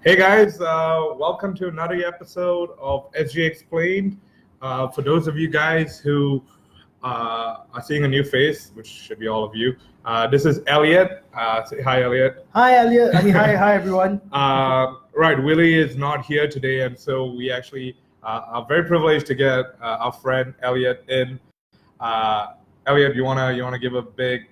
Hey guys, welcome to another episode of SG Explained. For those of you guys who are seeing a new face, which should be all of you, this is Elliot. Say hi, Elliot. Hi, Elliot. Hi, everyone. Right, Willie is not here today, and so we actually are very privileged to get our friend Elliot in. Elliot, you wanna give a big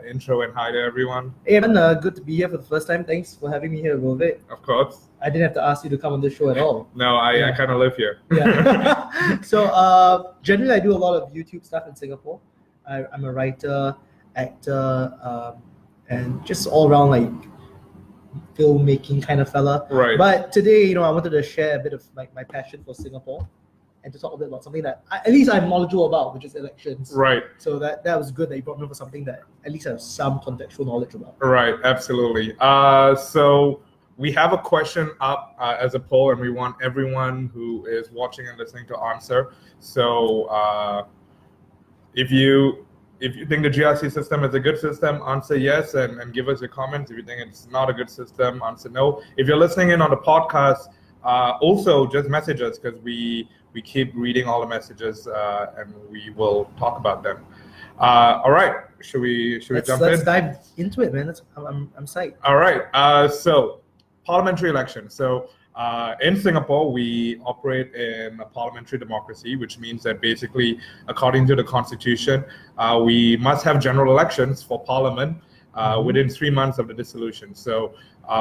intro and hi to everyone? Hey, everyone. Good to be here for the first time. Thanks for having me here, Rohit. Of course. I didn't have to ask you to come on this show at all. No, I kind of live here. Yeah. So generally, I do a lot of YouTube stuff in Singapore. I'm a writer, actor, and just all around like filmmaking kind of fella. Right. But today, I wanted to share a bit of my passion for Singapore and to talk a bit about something that at least I'm knowledgeable about, which is elections. Right. So that was good that you brought me for something that at least I have some contextual knowledge about. Right, absolutely. So we have a question up as a poll, and we want everyone who is watching and listening to answer. So if you think the GRC system is a good system, answer yes and give us your comments. If you think it's not a good system, answer no. If you're listening in on the podcast, also just message us, because we keep reading all the messages and we will talk about them. All right, should we jump in? Let's dive into it, man. I'm psyched. All right. So parliamentary elections. So in Singapore, we operate in a parliamentary democracy, which means that basically, according to the constitution, we must have general elections for parliament within 3 months of the dissolution. So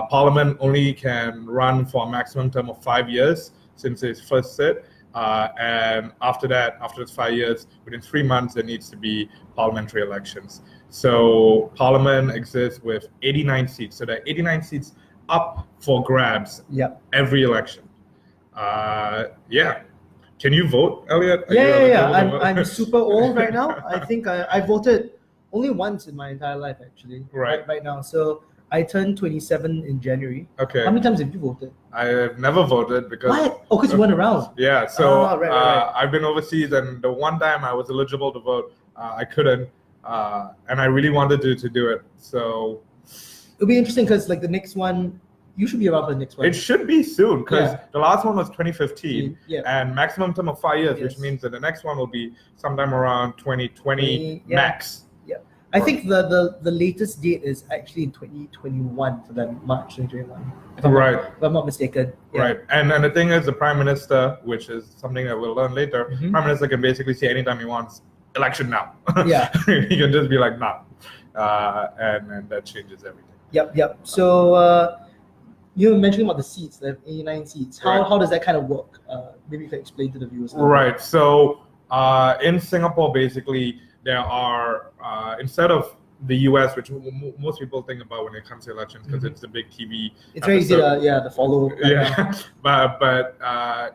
parliament only can run for a maximum term of 5 years since its first sit. And after that, after those 5 years, within 3 months, there needs to be parliamentary elections. So Parliament exists with 89 seats. So there are 89 seats up for grabs every election. Can you vote, Elliot? Yeah. I'm super old right now. I think I voted only once in my entire life, actually. Right now. So I turned 27 in January. Okay. How many times have you voted? I have never voted because... What? Oh, because you went around. Yeah, so right. I've been overseas, and the one time I was eligible to vote, I couldn't, and I really wanted to do it. So it'll be interesting because like the next one, you should be around for the next one. It should be soon, because the last one was 2015, and maximum term of 5 years, which means that the next one will be sometime around 2020 max. I think the latest date is actually in 2021 for them, March 2021. If I'm not mistaken. Yeah. Right. And the thing is, the Prime Minister, which is something that we'll learn later, Prime Minister can basically say anytime he wants, election now. Yeah. He can just be like, nah. And that changes everything. Yep. So you were mentioning about the seats, the 89 seats. How does that kind of work? Maybe you can explain to the viewers. Right. So in Singapore, basically, there are, instead of the US, which most people think about when it comes to elections, because it's the big TV. It's very easy to follow. But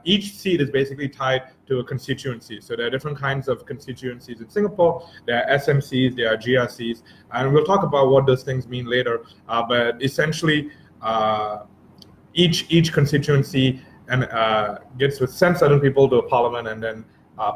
each seat is basically tied to a constituency. So there are different kinds of constituencies in Singapore. There are SMCs, there are GRCs, and we'll talk about what those things mean later. But essentially, each constituency gets to send certain people to a parliament, and then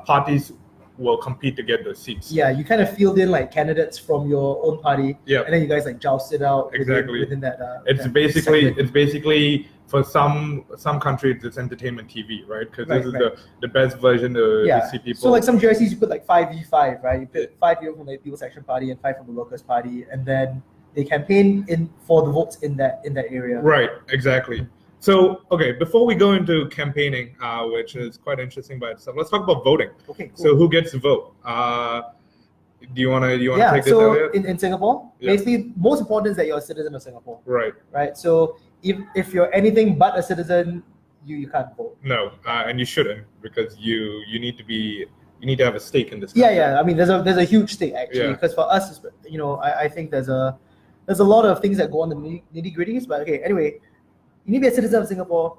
parties will compete to get those seats. Yeah, you kind of field in like candidates from your own party, and then you guys like joust it out within that. It's basically for some countries it's entertainment TV, right? Because this is the best version to see people. So like some GRCs you put like 5v5, right? You put 5 people from the People's Action Party and 5 from the Workers' Party, and then they campaign for the votes in that area. Right, exactly. So, okay, before we go into campaigning, which is quite interesting by itself, let's talk about voting. Okay, cool. So who gets to vote? Do you want to take this, Elliot? In Singapore, basically, most important is that you're a citizen of Singapore. Right. So if you're anything but a citizen, you can't vote. No, and you shouldn't, because you need to have a stake in this country. Yeah. I mean, there's a huge stake actually, because for us, I think there's a lot of things that go on the nitty-gritties. But okay, anyway. You need to be a citizen of Singapore.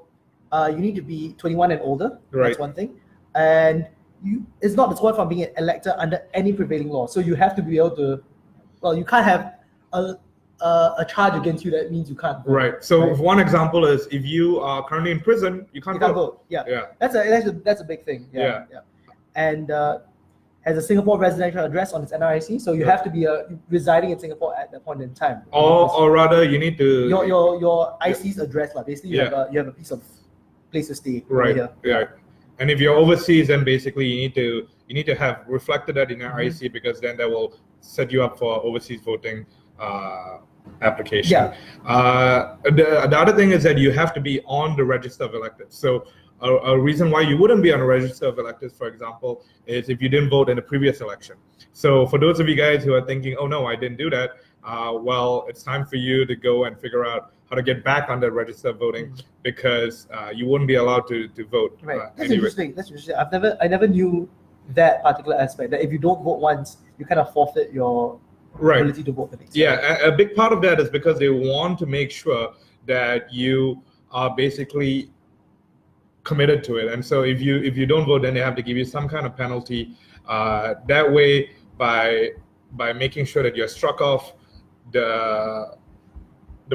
You need to be 21 and older. That's one thing. And it's not disqualified from being elected under any prevailing law. So you have to be able to. Well, you can't have a charge against you that means you can't vote. Right. So one example is if you are currently in prison, you can't vote. Yeah. That's a big thing. Yeah. And has a Singapore residential address on its NRIC, so you have to be residing in Singapore at that point in time. Or rather, you need to your IC's address, like basically you have a piece of place to stay. Right. Here. Yeah. And if you're overseas, then basically you need to have reflected that in your IC, because then that will set you up for overseas voting application. Yeah. The other thing is that you have to be on the register of electors. So a reason why you wouldn't be on a register of electors, for example, is if you didn't vote in the previous election. So for those of you guys who are thinking, oh no, I didn't do that, well, it's time for you to go and figure out how to get back on the register of voting, because you wouldn't be allowed to vote. Right. That's interesting. That's interesting. I never knew that particular aspect, that if you don't vote once, you kind of forfeit your ability to vote the next time. Yeah, a big part of that is because they want to make sure that you are basically committed to it. And so if you don't vote, then they have to give you some kind of penalty. That way, by making sure that you're struck off the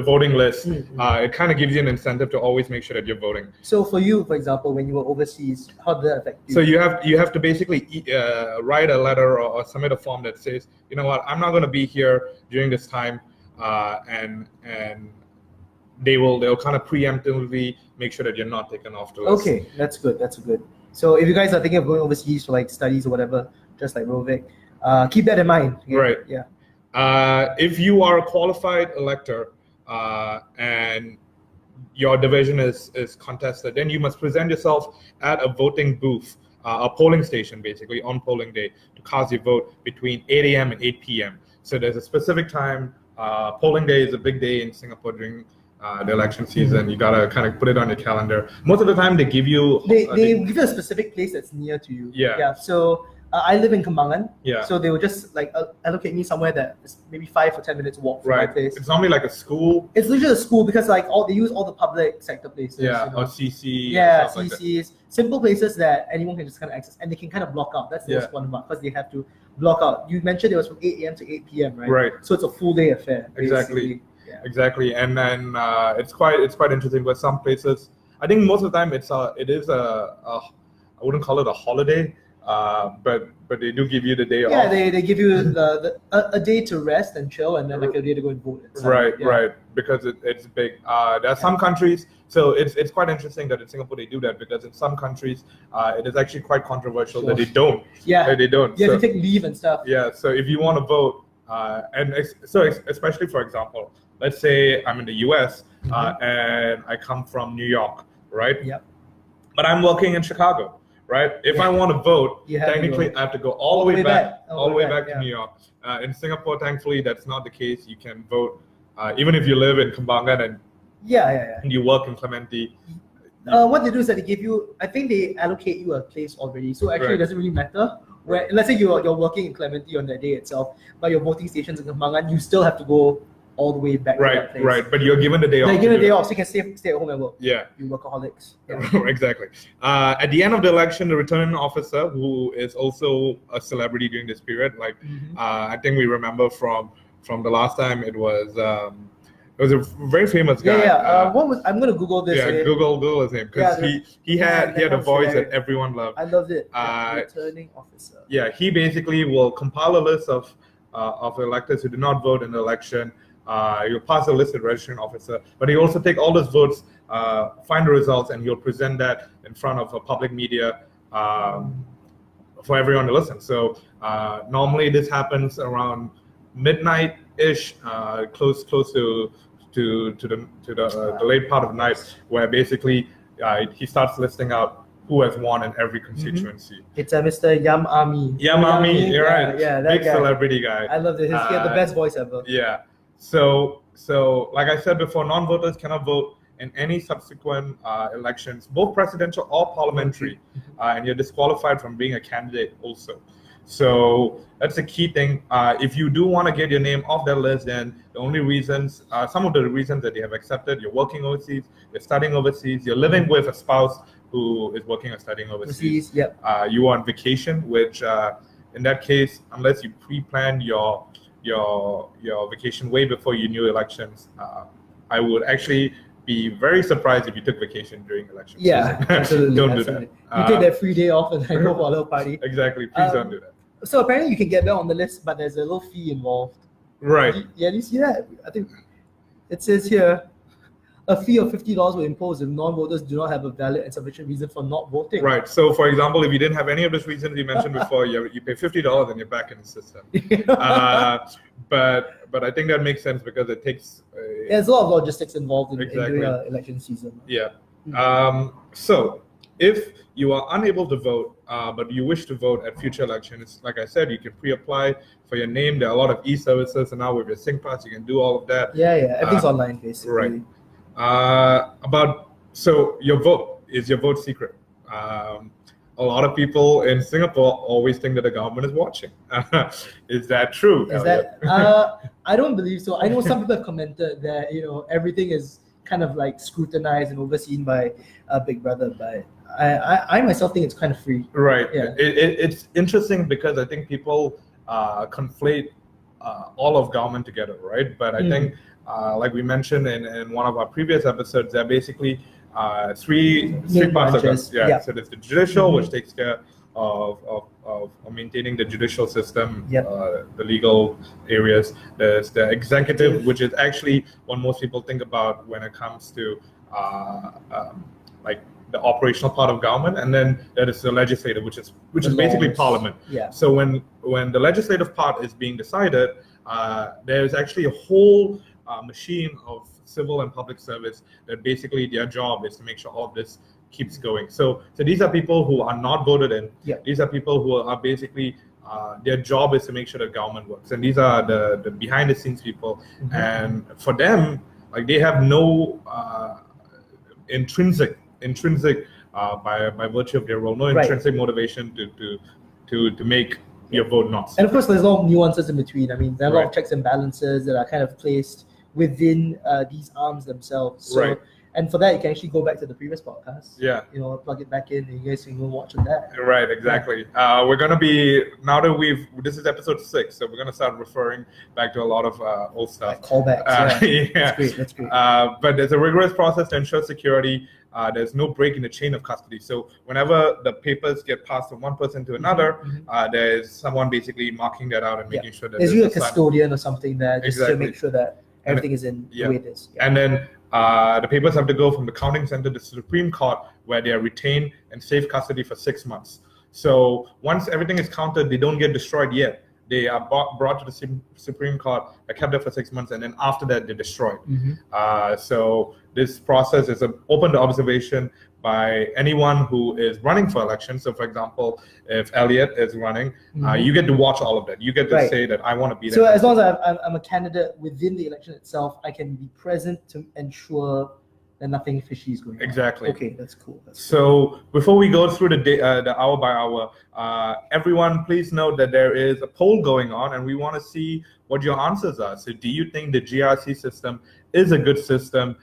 voting list, it kind of gives you an incentive to always make sure that you're voting. So for you, for example, when you were overseas, how did that affect you? So you have to basically write a letter or submit a form that says, you know what, I'm not going to be here during this time, and they'll kind of preemptively make sure that you're not taken off the list. Okay, that's good. That's good. So if you guys are thinking of going overseas for like studies or whatever, just like Rovik, keep that in mind. Okay? Right. Yeah. If you are a qualified elector and your division is contested, then you must present yourself at a voting booth, a polling station, basically on polling day, to cast your vote between 8 a.m. and 8 p.m. So there's a specific time. Polling day is a big day in Singapore during the election season. You gotta kind of put it on your calendar. Most of the time, they give you they give you a specific place that's near to you. Yeah. So I live in Kembangan. Yeah. So they will just like allocate me somewhere that is maybe 5 or 10 minutes walk from my place. It's normally like a school. It's literally a school, because like they use all the public sector places. Yeah. You know? Or CC. Yeah, or CCs, simple places that anyone can just kind of access, and they can kind of block out. That's the most important part, because they have to block out. You mentioned it was from 8 a.m. to 8 p.m. right? Right. So it's a full day affair. Exactly. Yeah. Exactly. And then it's quite interesting. But some places, I think most of the time it is I wouldn't call it a holiday, but they do give you the day off. Yeah, they give you a day to rest and chill, and then like a day to go and vote. Right. Because it's big. There are some countries, so it's quite interesting that in Singapore they do that, because in some countries it is actually quite controversial that they don't. Yeah. That they don't. You have to take leave and stuff. Yeah. So if you want to vote, so especially for example, let's say I'm in the US and I come from New York, right? Yep. But I'm working in Chicago, right? If I want to vote, technically I have to go all the way back to New York. In Singapore, thankfully, that's not the case. You can vote even if you live in Kembangan and you work in Clementi. What they do is that they give you, I think they allocate you a place already. So actually it doesn't really matter. Where, let's say you're working in Clementi on that day itself, but your voting station's in Kembangan, you still have to go all the way back to that place. Right, but you're given the day off. They're given the day off, so you can stay at home and work. Yeah. You workaholics. Yeah. Exactly. At the end of the election, the returning officer, who is also a celebrity during this period, like I think we remember from the last time, it was a very famous guy. I'm gonna Google this. Yeah, Google his name, because he had a voice that everyone loved. I loved it. Returning officer. Yeah, he basically will compile a list of electors who did not vote in the election. He'll pass a list to the registering officer, but he also take all those votes, find the results, and he'll present that in front of a public media for everyone to listen. So normally this happens around midnight-ish, close to the late part of the night, where basically he starts listing out who has won in every constituency. It's Mr. Yam Ami. Yam Ami, you're right. Yeah, that big guy. Celebrity guy. I love it. He had the best voice ever. Yeah. So like I said before, non-voters cannot vote in any subsequent elections, both presidential or parliamentary, and you're disqualified from being a candidate also. So that's the key thing. If you do want to get your name off that list, then the only reasons, some of the reasons that they have accepted: you're working overseas, you're studying overseas, you're living with a spouse who is working or studying overseas. Yep. You are on vacation, which in that case, unless you pre-plan your vacation way before you knew elections, I would actually be very surprised if you took vacation during elections. Yeah, absolutely. Don't absolutely. do that. You take that free day off and then go for a little party. Exactly. Please don't do that. So apparently you can get that on the list, but there's a little fee involved. Right. Yeah, do you see that? I think it says here, a fee of $50 will impose if non-voters do not have a valid and sufficient reason for not voting. Right. So, for example, if you didn't have any of those reasons you mentioned before, you pay $50 and you're back in the system. But I think that makes sense because it takes. There's a lot of logistics involved in Exactly. doing an election season. Yeah. So, if you are unable to vote, but you wish to vote at future elections, like I said, you can pre-apply for your name. There are a lot of e-services, and now with your Sync Pass, you can do all of that. Yeah, everything's online basically. Right. So your vote, is your vote secret? A lot of people in Singapore always think that the government is watching. Is that true? Is that? I don't believe so. I know some people have commented that everything is kind of like scrutinized and overseen by Big Brother, but I myself think it's kind of free. Right. Yeah. It's interesting because I think people conflate all of government together, right? But I think, like we mentioned in one of our previous episodes, there are basically three parts of it. Yeah. So there's the judicial, which takes care of maintaining the judicial system, the legal areas. There's the executive, which is actually what most people think about when it comes to like the operational part of government, and then there is the legislative, which is basically parliament. Yeah. So when the legislative part is being decided, there's actually a whole machine of civil and public service that basically their job is to make sure all of this keeps going. So these are people who are not voted in. Yeah. These are people who are basically their job is to make sure the government works, and these are the behind the scenes people. And for them, like, they have no intrinsic by virtue of their role, no intrinsic motivation to make your vote not. And of course, there's a lot of nuances in between. I mean, there are a lot of checks and balances that are kind of placed within these arms themselves. So, and for that, you can actually go back to the previous podcast. Yeah. Plug it back in, and you guys can go watch on that. Right, exactly. We're going to be, now that this is episode 6, so we're going to start referring back to a lot of old stuff. Like callbacks, yeah. That's great. But there's a rigorous process to ensure security. There's no break in the chain of custody. So whenever the papers get passed from one person to another, there's someone basically marking that out and making sure that there's usually a custodian or something there just to make sure that everything is in the way it is. And then the papers have to go from the counting center to the Supreme Court, where they are retained in safe custody for 6 months. So once everything is counted, they don't get destroyed yet. They are brought to the Supreme Court, are kept there for 6 months, and then after that, they're destroyed. So this process is open to observation by anyone who is running for election. So, for example, if Elliot is running, you get to watch all of that. You get to say that I want to be there. So as long as I'm a candidate within the election itself, I can be present to ensure that nothing fishy is going on. Exactly. Okay, that's cool. So before we go through the hour by hour, everyone, please note that there is a poll going on, and we want to see what your answers are. So do you think the GRC system is a good system?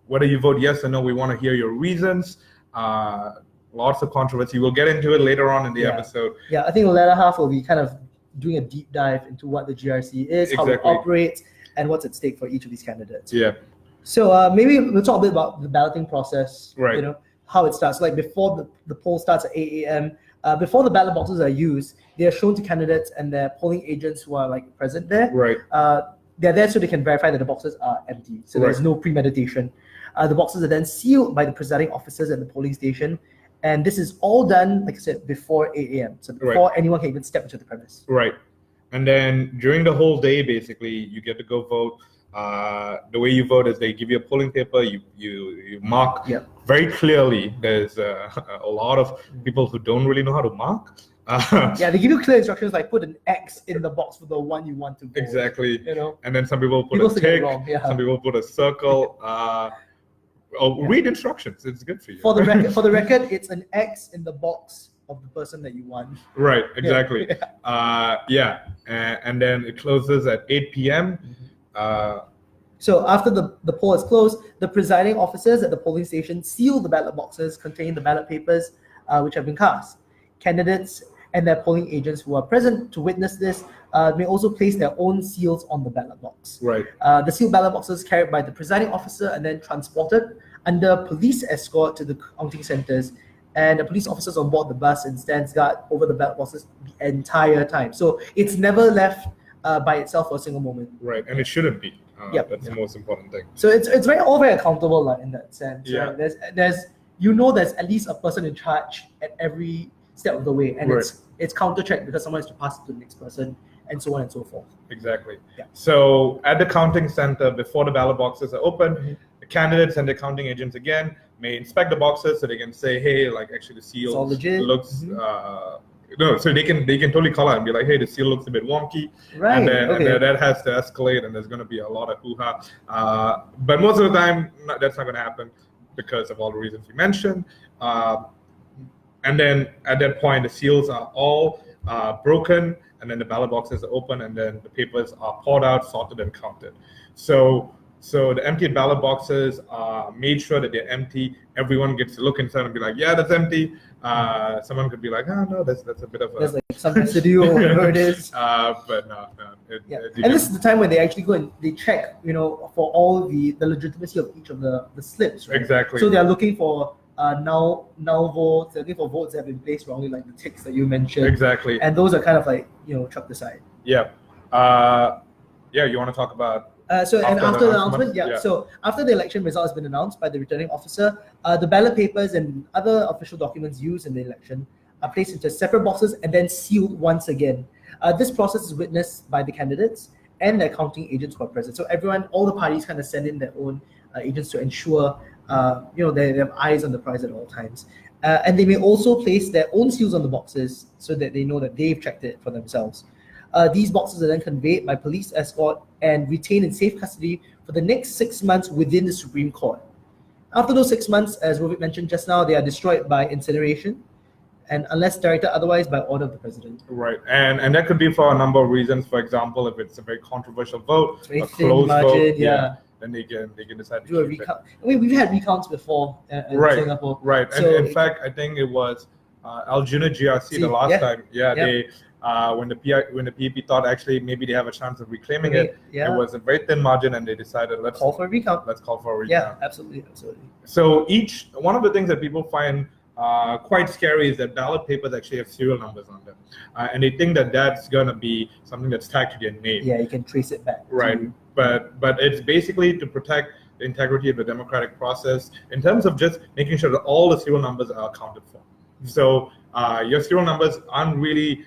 Whether you vote yes or no, we want to hear your reasons. Lots of controversy. We'll get into it later on in the episode. Yeah, I think the latter half will be kind of doing a deep dive into what the GRC is, how it operates, and what's at stake for each of these candidates. Yeah. So maybe we'll talk a bit about the balloting process, right? How it starts. Like before the poll starts at 8 a.m., before the ballot boxes are used, they are shown to candidates and their polling agents who are like present there. Right. They're there so they can verify that the boxes are empty. So there's no premeditation. The boxes are then sealed by the presiding officers at the polling station. And this is all done, like I said, before 8 a.m. So before anyone can even step into the premise. Right. And then during the whole day, basically, you get to go vote. The way you vote is they give you a polling paper, you mark very clearly. There's a lot of people who don't really know how to mark. They give you clear instructions like put an X in the box for the one you want to vote. Exactly. And then some people put a tick, some people put a circle. Read instructions. It's good for you. For the record, it's an X in the box of the person that you want. Right, exactly. And then it closes at 8 p.m. So after the poll is closed, the presiding officers at the polling station seal the ballot boxes containing the ballot papers which have been cast. Candidates and their polling agents who are present to witness this may also place their own seals on the ballot box. Right. The sealed ballot boxes carried by the presiding officer and then transported under police escort to the counting centers and the police officers on board the bus and stands guard over the ballot boxes the entire time. So it's never left by itself for a single moment. Right, and it shouldn't be. Yep. That's the most important thing. So it's very accountable in that sense. Yeah. Right? There's at least a person in charge at every step of the way, and Right. it's counter-checked because someone has to pass it to the next person, and so on and so forth. Exactly. Yeah. So at the counting center, before the ballot boxes are open, the candidates and the counting agents again may inspect the boxes so they can say, hey, like actually the seal It's all legit. looks. No, so they can totally call out and be like, hey, the seal looks a bit wonky, Right. and then Okay. that has to escalate, and there's going to be a lot of hoo-ha. But most of the time, that's not going to happen because of all the reasons you mentioned. And then at that point, the seals are all broken, and then the ballot boxes are open, and then the papers are poured out, sorted, and counted. So the empty ballot boxes are made sure that they're empty. Everyone gets to look inside and be like, yeah, that's empty. Someone could be like, oh, no, that's a bit of a... There's like some residue or whatever it is. But no. And this is the time when they actually go and they check, for all the legitimacy of each of the slips, right? Exactly. So they're looking for null votes, they're looking for votes that have been placed wrongly, like the ticks that you mentioned. Exactly. And those are kind of like, chucked aside. Yeah. You want to talk about... After the announcement, yeah. So after the election result has been announced by the returning officer, the ballot papers and other official documents used in the election are placed into separate boxes and then sealed once again. This process is witnessed by the candidates and their counting agents who are present. So all the parties kind of send in their own agents to ensure, they have eyes on the prize at all times. And they may also place their own seals on the boxes so that they know that they've checked it for themselves. These boxes are then conveyed by police escort and retained in safe custody for the next 6 months within the Supreme Court. After those 6 months, as Rohit mentioned just now, they are destroyed by incineration, and unless directed otherwise, by order of the president. Right, and that could be for a number of reasons. For example, if it's a very controversial vote, a thin closed margin, vote, then they can decide do a to keep recount. I mean, we've had recounts before in Singapore. Right, So and in fact, I think it was Aljuna GRC the last time. They when the PEP thought actually maybe they have a chance of reclaiming it. It was a very thin margin, and they decided let's call for a recount. Yeah, absolutely. So one of the things that people find quite scary is that ballot papers actually have serial numbers on them, and they think that that's gonna be something that's tagged to their name. Yeah, you can trace it back. Right, but it's basically to protect the integrity of the democratic process in terms of just making sure that all the serial numbers are accounted for. So your serial numbers aren't really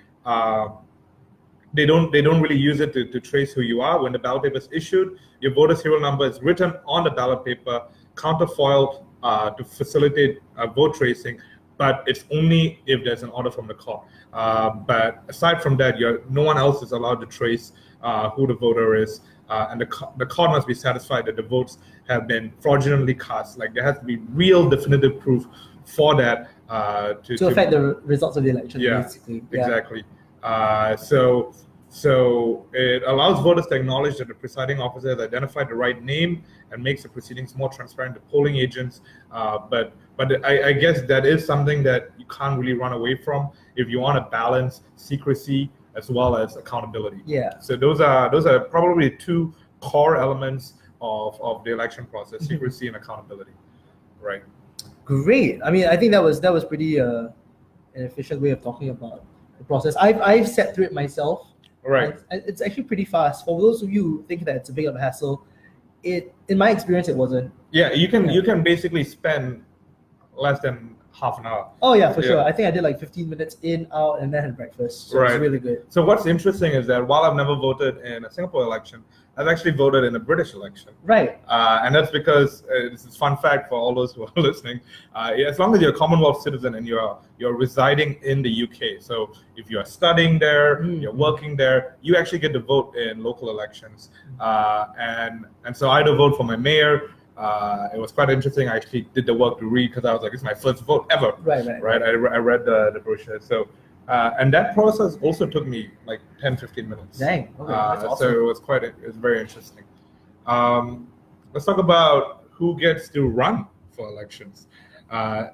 they don't really use it to trace who you are. When the ballot paper is issued, your voter serial number is written on the ballot paper, counterfoiled to facilitate vote tracing, but it's only if there's an order from the court. But aside from that, no one else is allowed to trace who the voter is, and the court must be satisfied that the votes have been fraudulently cast. Like there has to be real definitive proof for that to affect the results of the election. Yeah, basically. Exactly. So it allows voters to acknowledge that the presiding officer has identified the right name and makes the proceedings more transparent to polling agents. But I guess that is something that you can't really run away from if you want to balance secrecy as well as accountability. Yeah. So those are probably two core elements of the election process: secrecy and accountability. Right. Great. I mean, I think that was pretty an efficient way of talking about the process. I've sat through it myself. Right. It's actually pretty fast. For those of you who think that it's a big of a hassle, in my experience, it wasn't. Yeah, you can basically spend less than half an hour. Oh yeah, for sure. I think I did like 15 minutes in, out, and then had breakfast. So it's really good. So what's interesting is that while I've never voted in a Singapore election, I've actually voted in a British election. Right. And that's because this is a fun fact for all those who are listening. As long as you're a Commonwealth citizen and you're residing in the UK, so if you're studying there, you're working there, you actually get to vote in local elections. And so I had to vote for my mayor. It was quite interesting. I actually did the work to read because I was like, it's my first vote ever. Right. I read the brochure. So, and that process also took me like 10-15 minutes. Dang. Okay, that's awesome. So it was very interesting. Let's talk about who gets to run for elections.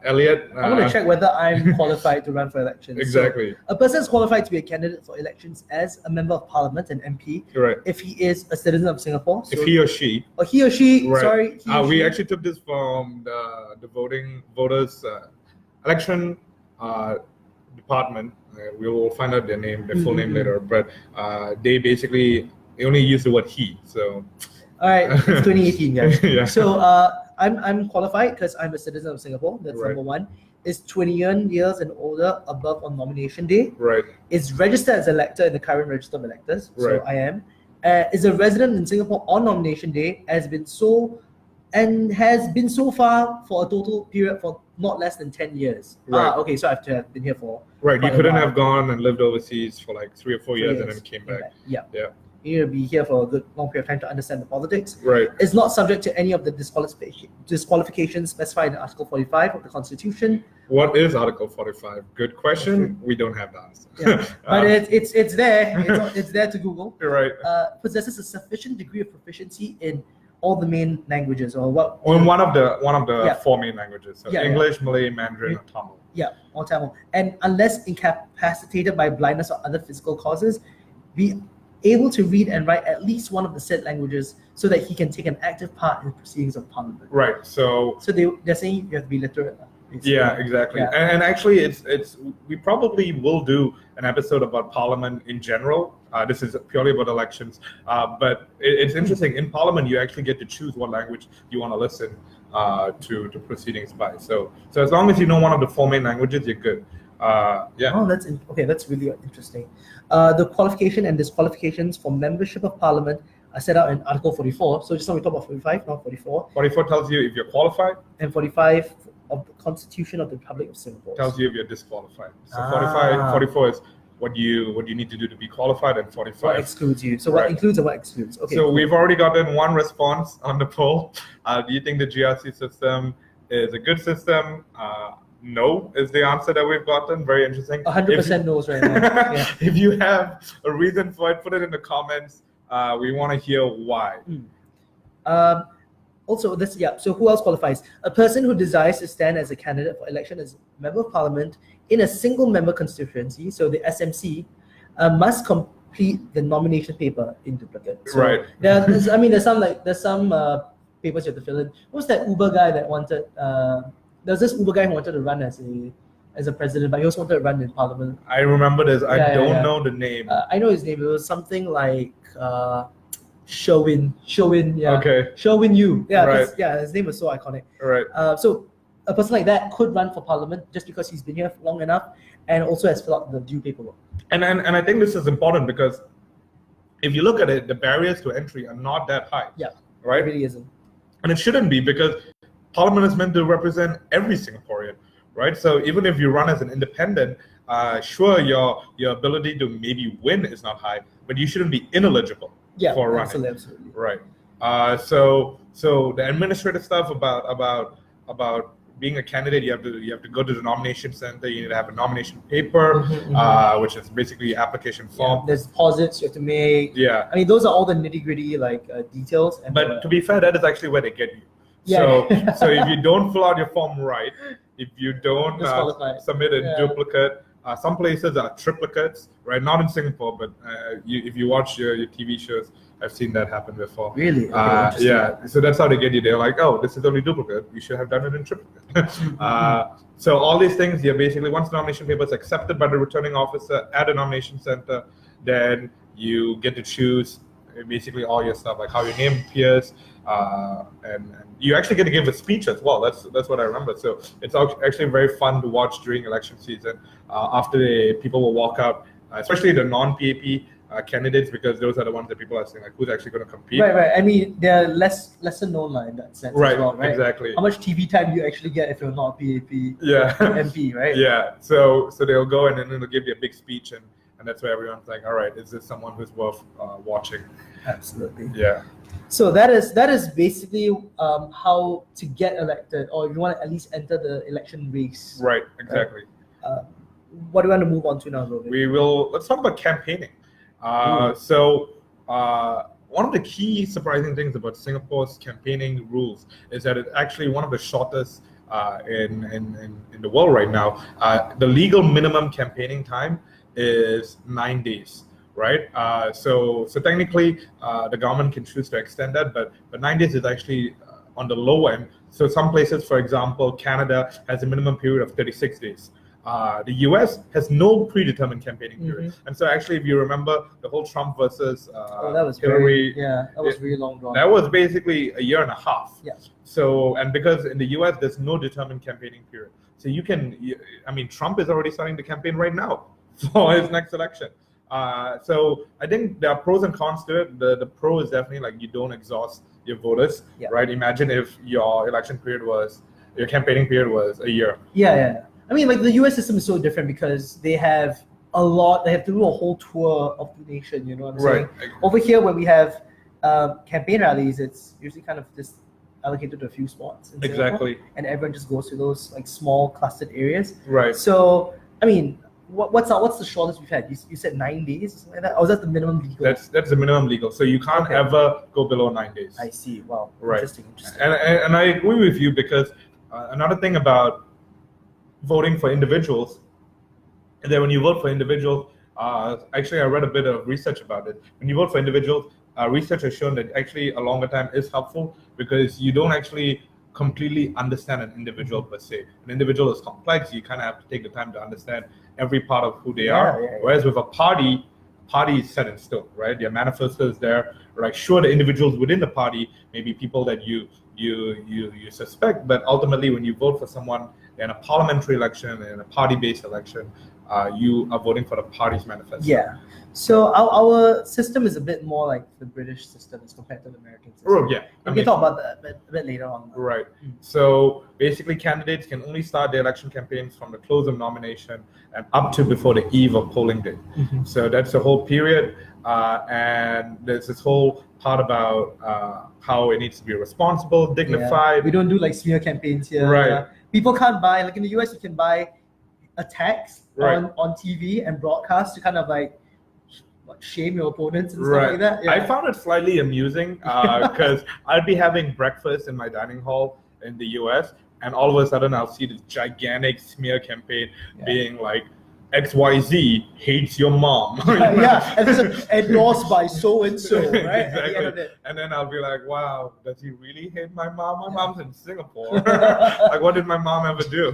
Elliot, I'm going to check whether I'm qualified to run for elections. Exactly. So a person is qualified to be a candidate for elections as a member of parliament, an MP, right, if he is a citizen of Singapore. So if he or she. Or he or she, right. sorry. We actually took this from the voting voters election department. We will find out their full name later. But they basically only use the word he. So. All right, it's 2018, guys. Yeah. So I'm qualified because I'm a citizen of Singapore. That's number one. Is 21 years and older above on nomination day. Right. Is registered as elector in the current register of electors. So Right. I am. Is a resident in Singapore on nomination day. Has been so far for a total period for not less than 10 years. Right. Okay, so I have to have been here for. Right. You quite a couldn't while. have gone and lived overseas for like 3 or 4 years and then came back. Yeah. Yeah. You need to be here for a good long period of time to understand the politics. Right. Is not subject to any of the disqualifications specified in Article 45 of the Constitution. What is Article 45? Good question. We don't have the answer. Yeah. But it's there. It's there to Google. Right. Possesses a sufficient degree of proficiency in all the main languages, or what? Or in one of the 4 main languages. So English, Malay, Mandarin, or Tamil. Yeah, or Tamil. And unless incapacitated by blindness or other physical causes, be able to read and write at least one of the said languages so that he can take an active part in the proceedings of Parliament. Right. So they're saying you have to be literate. Basically. Yeah, exactly. Yeah. And actually, it's we probably will do an episode about Parliament in general. This is purely about elections. But it's interesting. In Parliament, you actually get to choose what language you want to listen to proceedings by. So as long as you know one of the 4 main languages, you're good. Yeah. Oh, that's really interesting. The qualification and disqualifications for membership of Parliament are set out in Article 44. So just now we talk about 45, not 44. 44 tells you if you're qualified. And 45 of the Constitution of the Republic of Singapore tells you if you're disqualified. So 44 is what you need to do to be qualified, and 45 what excludes you. So what includes and what excludes. Okay. So we've already gotten one response on the poll. Do you think the GRC system is a good system? No is the answer that we've gotten. Very interesting. 100% knows right now. Yeah. If you have a reason for it, put it in the comments. We want to hear why. Also, so who else qualifies? A person who desires to stand as a candidate for election as Member of Parliament in a single member constituency, so the SMC, must complete the nomination paper in duplicate. So right. There's some papers you have to fill in. What's that Uber guy that wanted? There was this Uber guy who wanted to run as a president, but he also wanted to run in Parliament. I remember this. I don't know the name. I know his name. It was something like Sherwin. Yeah. Okay. Sherwin Yu. Yeah. Right. Yeah. His name was so iconic. Right. So a person like that could run for Parliament just because he's been here long enough and also has filled out the due paperwork. And I think this is important because if you look at it, the barriers to entry are not that high. Yeah. Right. It really isn't. And it shouldn't be, because Parliament is meant to represent every Singaporean, right? So even if you run as an independent, sure, your ability to maybe win is not high, but you shouldn't be ineligible for running. Absolutely. Right. So the administrative stuff about being a candidate, you have to go to the nomination center. You need to have a nomination paper, which is basically application form. Yeah, there's deposits you have to make. Yeah. I mean, those are all the nitty-gritty details. But to be fair, that is actually where they get you. Yeah. So if you don't fill out your form right, if you don't submit a duplicate, some places are triplicates, right? Not in Singapore, but if you watch your TV shows, I've seen that happen before. Really? Okay, yeah. So that's how they get you. They're like, oh, this is only duplicate. You should have done it in triplicate. So all these things, you're basically, once the nomination paper is accepted by the returning officer at a nomination center, then you get to choose basically all your stuff, like how your name appears, and you actually get to give a speech as well. That's what I remember. So it's actually very fun to watch during election season. After people will walk out, especially the non-PAP candidates, because those are the ones that people are saying, like, who's actually going to compete. Right. I mean, they're lesser known in that sense as well, right? Exactly. How much TV time do you actually get if you're not a PAP MP, right? Yeah. So they'll go and then they'll give you a big speech, and that's where everyone's like, all right, is this someone who's worth watching? Absolutely. Yeah. So that is basically how to get elected, or if you want to at least enter the election race. Right. Exactly. What do you want to move on to now, Rohit? Let's talk about campaigning. So one of the key surprising things about Singapore's campaigning rules is that it's actually one of the shortest in the world right now. The legal minimum campaigning time is 9 days, right? So technically, the government can choose to extend that, but 9 days is actually on the low end. So some places, for example, Canada has a minimum period of 36 days. The US has no predetermined campaigning period. And so actually, if you remember the whole Trump versus that was Hillary, that was really long drawn. that was basically a year and a half. Yeah. So, and because in the US, there's no determined campaigning period. So Trump is already starting the campaign right now for his next election. So I think there are pros and cons to it. The pro is definitely like you don't exhaust your voters, right? Imagine if your campaigning period was a year. Yeah. I mean, like the US system is so different because they have to do a whole tour of the nation, you know what I'm saying? Over here, when we have campaign rallies, it's usually kind of just allocated to a few spots. In Singapore, and everyone just goes to those like small clustered areas. Right. So, I mean, what's the shortest we've had? You said 9 days or something like that? Or was that the minimum legal? That's the minimum legal. So you can't ever go below 9 days. I see. Wow. Right. Interesting. And I agree with you because another thing about voting for individuals is that when you vote for individuals, actually I read a bit of research about it. When you vote for individuals, research has shown that actually a longer time is helpful because you don't actually completely understand an individual per se. An individual is complex. You kind of have to take the time to understand every part of who they are. Whereas with a party is set in stone, right? Their manifesto is there. Like, sure, the individuals within the party may be people that you suspect, but ultimately when you vote for someone in a parliamentary election, in a party-based election, you are voting for the party's manifesto. Yeah. So our system is a bit more like the British system as compared to the American system. Oh, yeah. We can talk about that a bit later on. Right. So basically, candidates can only start their election campaigns from the close of nomination and up to before the eve of polling day. So that's the whole period. And there's this whole part about how it needs to be responsible, dignified. Yeah. We don't do like smear campaigns here. Right. People can't buy, like in the US, you can buy a text on TV and broadcast to kind of like shame your opponents and stuff like that. Yeah. I found it slightly amusing because I'd be having breakfast in my dining hall in the US, and all of a sudden I'll see this gigantic smear campaign being like, XYZ hates your mom. And it's endorsed by so and so, right? Exactly. At the end of it. And then I'll be like, wow, does he really hate my mom? My mom's in Singapore. Like, what did my mom ever do?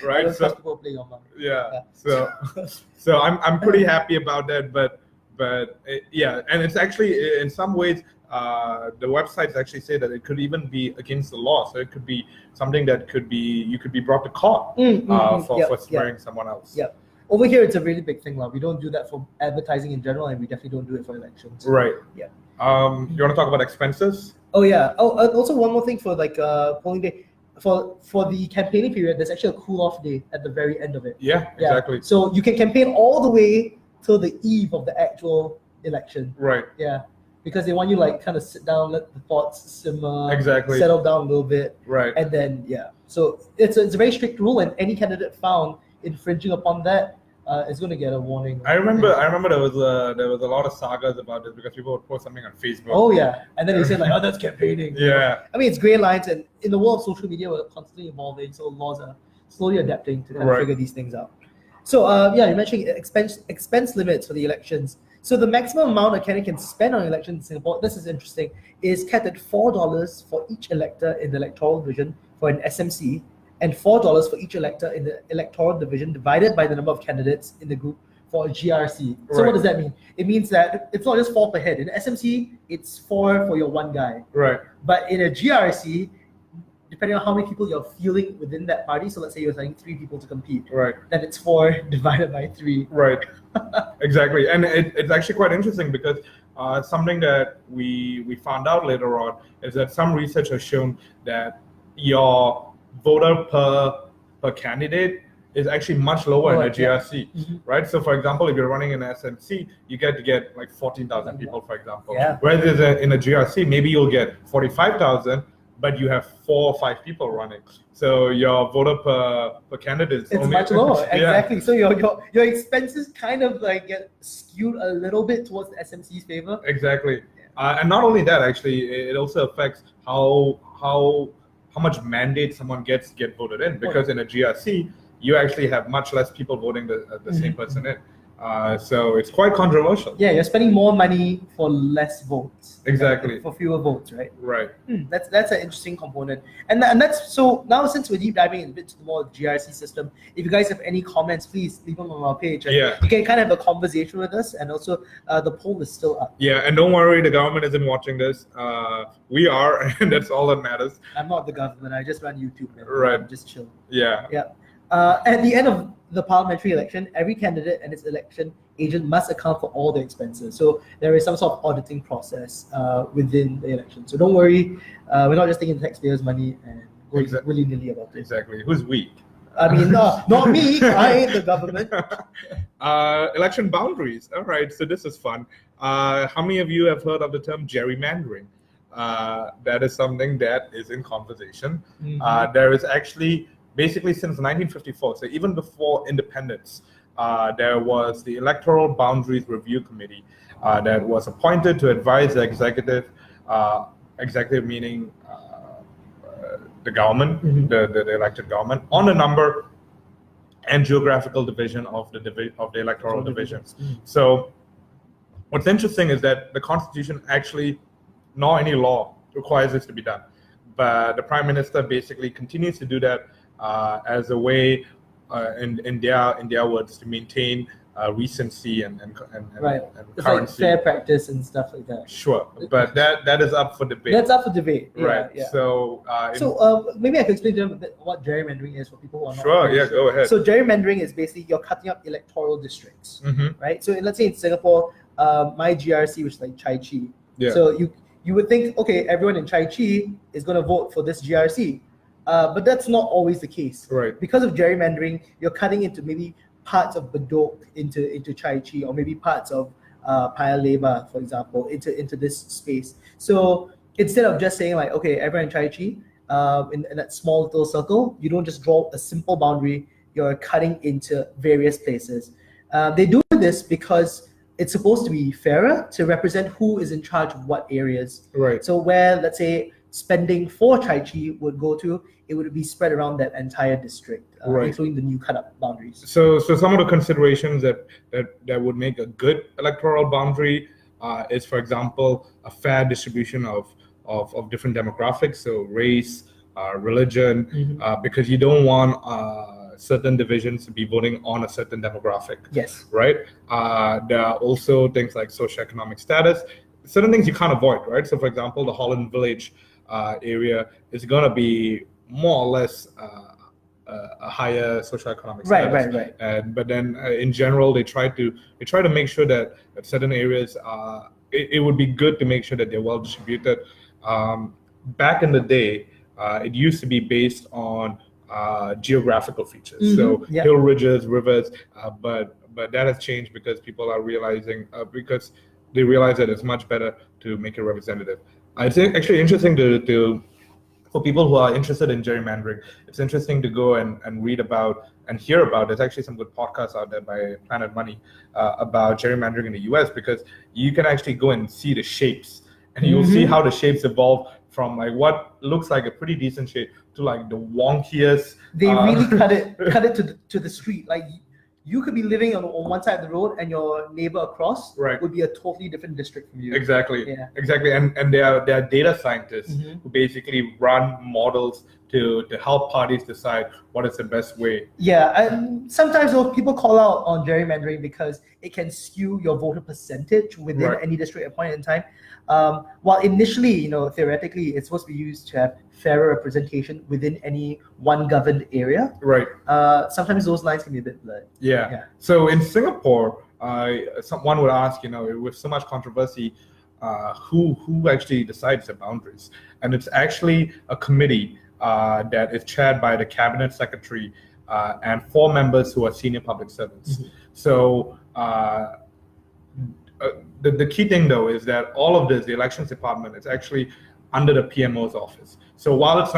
Right? So, play your mom. Yeah. So I'm pretty happy about that, but and it's actually in some ways the websites actually say that it could even be against the law. So it could be something that you could be brought to court for swearing someone else. Yeah. Over here, it's a really big thing. We don't do that for advertising in general, and we definitely don't do it for elections. Right. Yeah. You want to talk about expenses? Oh yeah. Oh, also one more thing for like polling day. For the campaigning period, there's actually a cool-off day at the very end of it. Yeah, exactly. So you can campaign all the way till the eve of the actual election. Right. Yeah. Because they want you like kind of sit down, let the thoughts simmer, settle down a little bit, right? And then so it's a very strict rule, and any candidate found infringing upon that is going to get a warning. Right? I remember there was a lot of sagas about this because people would post something on Facebook. Oh yeah, and then they say like, oh, that's campaigning. Yeah. I mean, it's gray lines, and in the world of social media, we're constantly evolving, so laws are slowly adapting to kind of figure these things out. So you're mentioning expense limits for the elections. So the maximum amount a candidate can spend on elections in Singapore, this is interesting, is capped at $4 for each elector in the electoral division for an SMC, and $4 for each elector in the electoral division divided by the number of candidates in the group for a GRC. So what does that mean? It means that it's not just 4 per head. In SMC, it's 4 for your one guy. Right. But in a GRC, depending on how many people you're fielding within that party, so let's say you're assigning 3 people to compete, right? Then it's 4 divided by 3. Right. Exactly. And it's actually quite interesting because something that we found out later on is that some research has shown that your voter per candidate is actually much lower in a GRC, right? So for example, if you're running an SMC, you get to get like 14,000 people, for example. Yeah. Whereas in a GRC, maybe you'll get 45,000, but you have 4 or 5 people running. So your voter per candidate is only much lower. Exactly. So your expenses kind of like get skewed a little bit towards the SMC's favor. Exactly. And not only that, actually, it also affects how much mandate someone get voted in, because in a GRC, you actually have much less people voting the same person in. So it's quite controversial. Yeah, you're spending more money for less votes. Exactly. For fewer votes, right? Right. That's an interesting component. And that's so now, since we're deep diving a bit to the more GRC system, if you guys have any comments, please leave them on our page. And you can kind of have a conversation with us, and also the poll is still up. Yeah, and don't worry, the government isn't watching this. We are, and that's all that matters. I'm not the government. I just run YouTube. Man. Right. I'm just chill. Yeah. Yeah. At the end of the parliamentary election, every candidate and its election agent must account for all the expenses. So there is some sort of auditing process within the election. So don't worry, we're not just taking taxpayers' money and going willy-nilly about it. Exactly. Who's we? I mean, no, not me. I ain't the government. Election boundaries. All right, so this is fun. How many of you have heard of the term gerrymandering? That is something that is in conversation. There is actually, basically since 1954, so even before independence, there was the Electoral Boundaries Review Committee that was appointed to advise the executive, executive meaning the government, the elected government, on the number and geographical division of the electoral divisions. So what's interesting is that the Constitution actually, nor any law, requires this to be done. But the Prime Minister basically continues to do that as a way, in their words, to maintain recency and It's currency. like fair practice and stuff like that. Sure, but that is up for debate. That's up for debate. Yeah, Right. Yeah. So Maybe I can explain to them a bit what gerrymandering is for people who are not. sure. Yeah. Go ahead. So gerrymandering is basically you're cutting up electoral districts, right? So let's say in Singapore, my GRC, which is like Chai Chi. Yeah. So you would think, okay, everyone in Chai Chi is going to vote for this GRC. But that's not always the case. Right. Because of gerrymandering, you're cutting into maybe parts of Bedok into Chai Chi, or maybe parts of Paya Lebar, for example, into this space. So instead of just saying like, okay, everyone in Chai Chi, in that small little circle, you don't just draw a simple boundary, you're cutting into various places. They do this because it's supposed to be fairer to represent who is in charge of what areas. Right. So where, let's say, spending for Chai Chi would go to, it would be spread around that entire district, including the new cut-up boundaries. So some of the considerations that would make a good electoral boundary is, for example, a fair distribution of different demographics, so race, religion, because you don't want certain divisions to be voting on a certain demographic. Yes. Right? There are also things like socioeconomic status, certain things you can't avoid, right? So, for example, the Holland Village area is going to be more or less a higher socioeconomic status. Right. But then, in general, they try to make sure that certain areas it would be good to make sure that they're well distributed. Back in the day, it used to be based on geographical features, so hill ridges, rivers, but that has changed because people are realizing because they realize that it's much better to make it representative. It's actually interesting to for people who are interested in gerrymandering, it's interesting to go and read about and hear about. There's actually some good podcasts out there by Planet Money about gerrymandering in the US, because you can actually go and see the shapes, and you'll see how the shapes evolve from like what looks like a pretty decent shape to like the wonkiest. They really cut it to the street. Like you could be living on one side of the road, and your neighbor across would be a totally different district from you. Exactly. And there are data scientists who basically run models to help parties decide what is the best way. Yeah, and sometimes people call out on gerrymandering because it can skew your voter percentage within any district at a point in time. While initially, theoretically, it's supposed to be used to have fairer representation within any one governed area. Right. Sometimes those lines can be a bit blurred. Yeah. So in Singapore, someone would ask, with so much controversy, who actually decides the boundaries? And it's actually a committee that is chaired by the cabinet secretary and 4 members who are senior public servants. So the key thing though is that all of this, the elections department, is actually under the PMO's office. So while it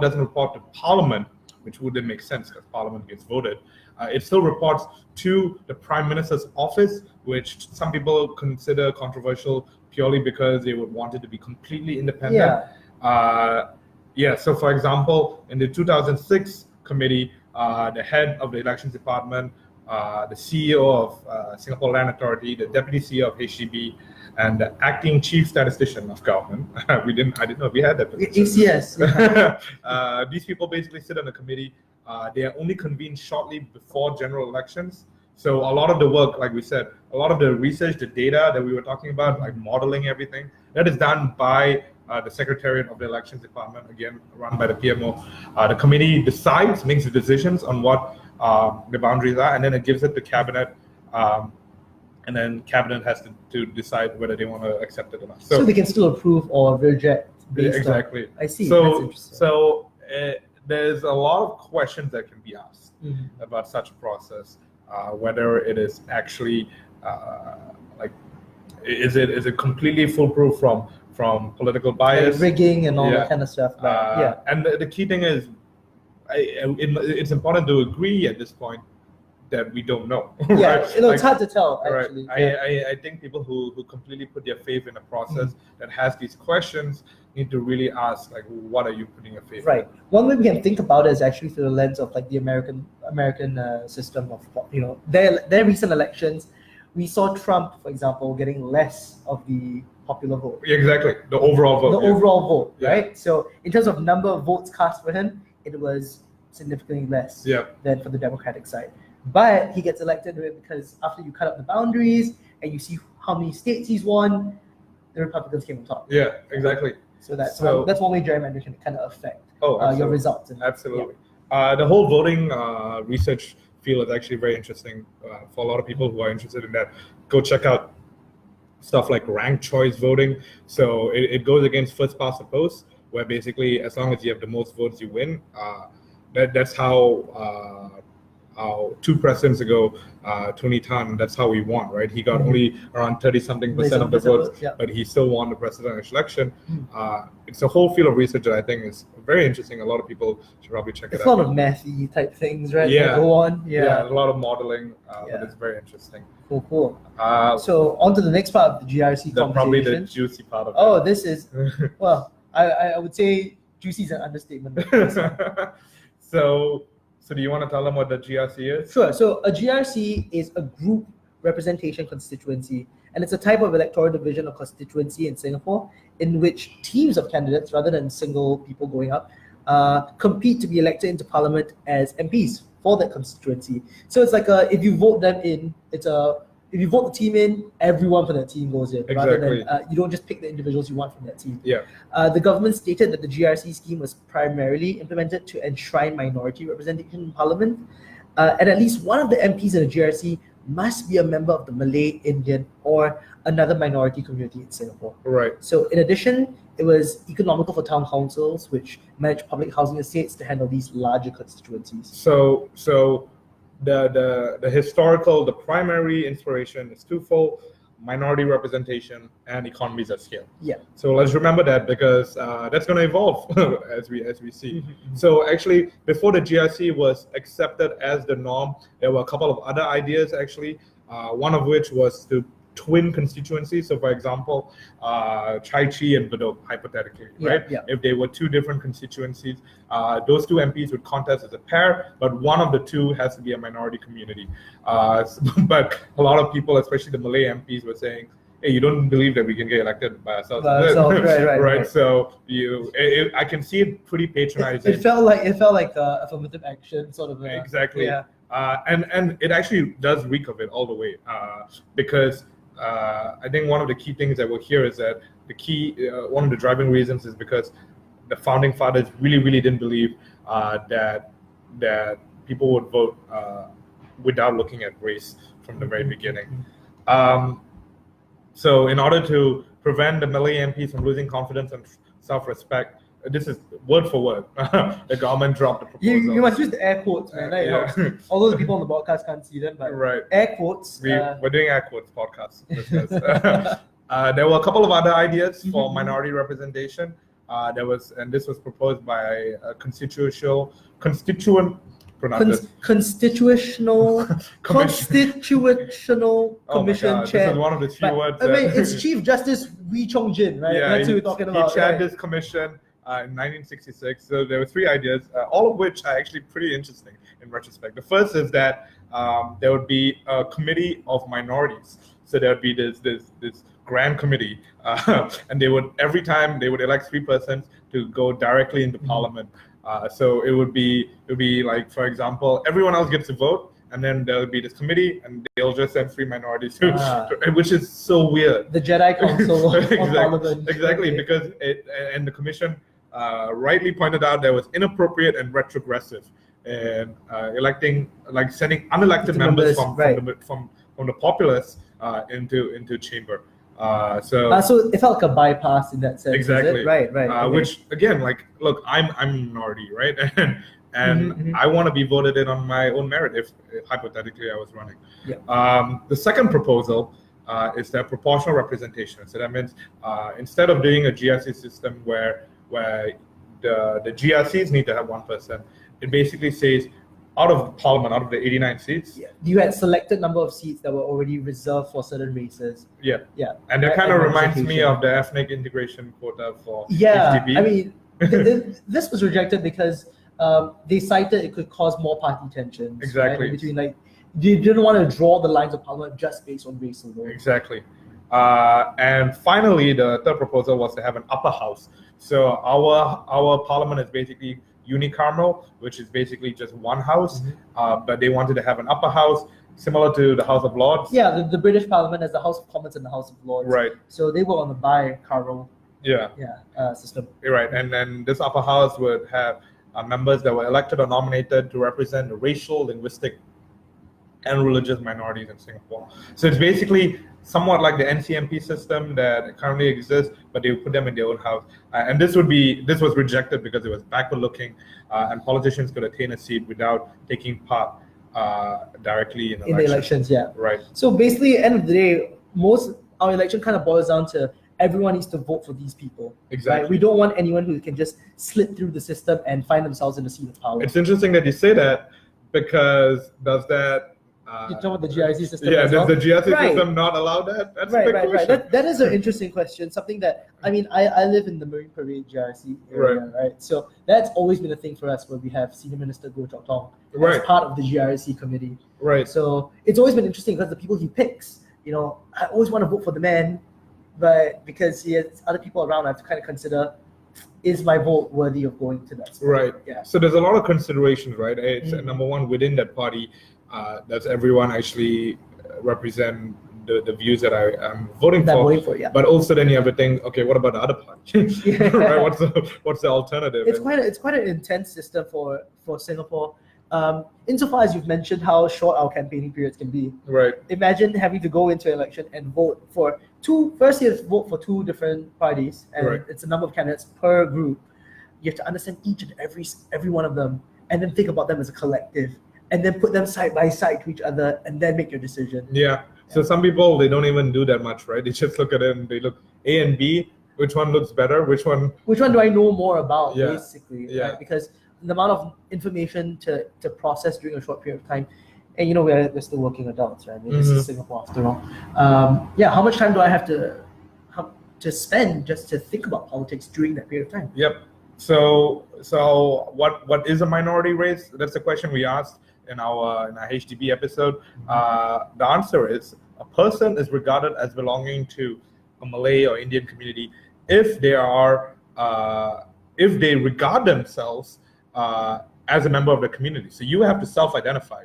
doesn't report to Parliament, which wouldn't make sense because Parliament gets voted, it still reports to the Prime Minister's office, which some people consider controversial purely because they would want it to be completely independent. So for example, in the 2006 committee, the head of the elections department the CEO of Singapore Land Authority, the Deputy CEO of HDB, and the Acting Chief Statistician of Government. I didn't know we had that position. ACS. These people basically sit on the committee. They are only convened shortly before general elections. So a lot of the work, like we said, a lot of the research, the data that we were talking about, like modeling everything, that is done by the Secretariat of the Elections Department, again, run by the PMO. The committee decides, makes the decisions on what the boundaries are, and then it gives it to Cabinet, and then Cabinet has to decide whether they want to accept it or not. So they can still approve or reject based exactly. on... I see, so, that's interesting. So there's a lot of questions that can be asked about such a process, whether it is actually, is it completely foolproof from political bias, like rigging and all that kind of stuff. And the key thing is, it's important to agree at this point that we don't know. Yeah, right? it's hard to tell actually. Right. I think people who completely put their faith in a process that has these questions need to really ask, like, what are you putting your faith in? One way we can think about it is actually through the lens of like the American system of, you know, their recent elections. We saw Trump, for example, getting less of the popular vote. Exactly, the overall vote. Overall vote, right? So in terms of number of votes cast for him, it was significantly less than for the Democratic side. But he gets elected because after you cut up the boundaries and you see how many states he's won, the Republicans came on top. Yeah, exactly. So that's one way gerrymandering can kind of affect your results. Absolutely. The whole voting research field is actually very interesting for a lot of people who are interested in that. Go check out stuff like ranked choice voting. So it goes against first past the post, where basically as long as you have the most votes, you win. That's how 2 presidents ago, Tony Tan, that's how he won, right? He got only around 30-something% of the votes, but he still won the presidential election. It's a whole field of research that I think is very interesting. A lot of people should probably check it out. It's a lot of mathy type things, right? Yeah. Go on. Yeah, a lot of modeling, but it's very interesting. Cool. So on to the next part of the GRC conversation. Probably the juicy part of it. Oh, this is, well, I would say juicy is an understatement. So do you want to tell them what the GRC is? Sure. So a GRC is a group representation constituency, and it's a type of electoral division or constituency in Singapore in which teams of candidates, rather than single people going up, compete to be elected into parliament as MPs for that constituency. So it's like if you vote them in, if you vote the team in, everyone from that team goes in. Rather than you don't just pick the individuals you want from that team. Yeah. The government stated that the GRC scheme was primarily implemented to enshrine minority representation in parliament, and at least one of the MPs in the GRC must be a member of the Malay, Indian, or another minority community in Singapore. Right. So in addition, it was economical for town councils, which manage public housing estates, to handle these larger constituencies. So the primary inspiration is twofold: minority representation and economies of scale. Yeah. So let's remember that, because that's going to evolve as we see. So actually, before the GRC was accepted as the norm, there were a couple of other ideas actually. One of which was to twin constituencies. So for example, Chai Chee and Bedok, hypothetically, right? Yeah. If they were two different constituencies, those two MPs would contest as a pair, but one of the two has to be a minority community. But a lot of people, especially the Malay MPs, were saying, hey, you don't believe that we can get elected by ourselves. Right. So I can see it pretty patronizing. It felt like affirmative action, sort of. Exactly. Yeah. And it actually does reek of it all the way, because I think one of the key things that we'll hear is that one of the driving reasons is because the founding fathers really didn't believe that people would vote without looking at race from the very beginning. So in order to prevent the Malay MPs from losing confidence and self-respect, this is word for word, the government dropped the proposal. You must use the air quotes, man. Right? Although the people on the podcast can't see them, but air quotes. We're doing air quotes podcast. There were a couple of other ideas for minority representation. This was proposed by a constitutional commission chair. This is one of the few words. It's Chief Justice Wee Chong Jin, right? That's who we're talking about. He chaired this commission in 1966. So there were three ideas, all of which are actually pretty interesting in retrospect. The first is that there would be a committee of minorities. So there would be this grand committee, and every time they would elect 3 persons to go directly into parliament. So it would be like, for example, everyone else gets to vote, and then there'll be this committee, and they'll just send 3 minorities, which is so weird. The Jedi Council of Parliament. Exactly, because and the commission rightly pointed out that was inappropriate and retrogressive, and sending unelected members from the populace into chamber. So it felt like a bypass in that sense. Exactly. Is it? Right. Okay. Which again, look, I'm a minority, right? And I want to be voted in on my own merit if hypothetically I was running. Yeah. The second proposal is that proportional representation. So that means instead of doing a GRC system where the GRCs need to have 1 person, it basically says out of parliament, out of the 89 seats. You had selected number of seats that were already reserved for certain races. Yeah. And that kind of reminds me of the ethnic integration quota for HDB. I mean, this was rejected because they cited it could cause more party tensions. Exactly. Right? Between you didn't want to draw the lines of parliament just based on race alone. Exactly. And finally, the third proposal was to have an upper house. So our parliament is basically unicameral, which is basically just one house, but they wanted to have an upper house similar to the House of Lords. Yeah, the British Parliament has the House of Commons and the House of Lords. Right. So they were on the bicameral system. Right, and then this upper house would have members that were elected or nominated to represent the racial, linguistic, and religious minorities in Singapore. So it's basically somewhat like the NCMP system that currently exists, but they would put them in their own house. And this was rejected because it was backward-looking, and politicians could attain a seat without taking part directly in the elections. Yeah. Right. So basically, at the end of the day, our election kind of boils down to everyone needs to vote for these people. Exactly. Right? We don't want anyone who can just slip through the system and find themselves in a seat of power. It's interesting that you say that, because does that you're talking about the GRC system? Yeah, does the GRC system not allow that? That's a big question. That is an interesting question. Something that, I mean, I live in the Marine Parade GRC area, right? So that's always been a thing for us, where we have Senior Minister Goh Chok Tong as part of the GRC committee. Right. So it's always been interesting because the people he picks, I always want to vote for the man, but because he has other people around, I have to kind of consider, is my vote worthy of going to that spot? Right. Yeah. So there's a lot of considerations, right? It's number one, within that party, does everyone actually represent the views that I'm voting for? Yeah. But also then you have to think, okay, what about the other party? Right? What's the alternative? It's quite an intense system for Singapore. Insofar as you've mentioned how short our campaigning periods can be. Right. Imagine having to go into an election and vote for first you have to vote for 2 different parties, and it's a number of candidates per group. You have to understand each and every one of them, and then think about them as a collective, and then put them side by side to each other, and then make your decision. Yeah. So some people, they don't even do that much, right? They just look at it and they look A and B. Which one looks better? Which one do I know more about, basically? Yeah. Right? Because the amount of information to process during a short period of time, and we're still working adults, right? I mean, this is Singapore after all. How much time do I have to spend just to think about politics during that period of time? Yep. So what is a minority race? That's the question we asked in our HDB episode. The answer is, a person is regarded as belonging to a Malay or Indian community if they regard themselves as a member of the community. So you have to self-identify,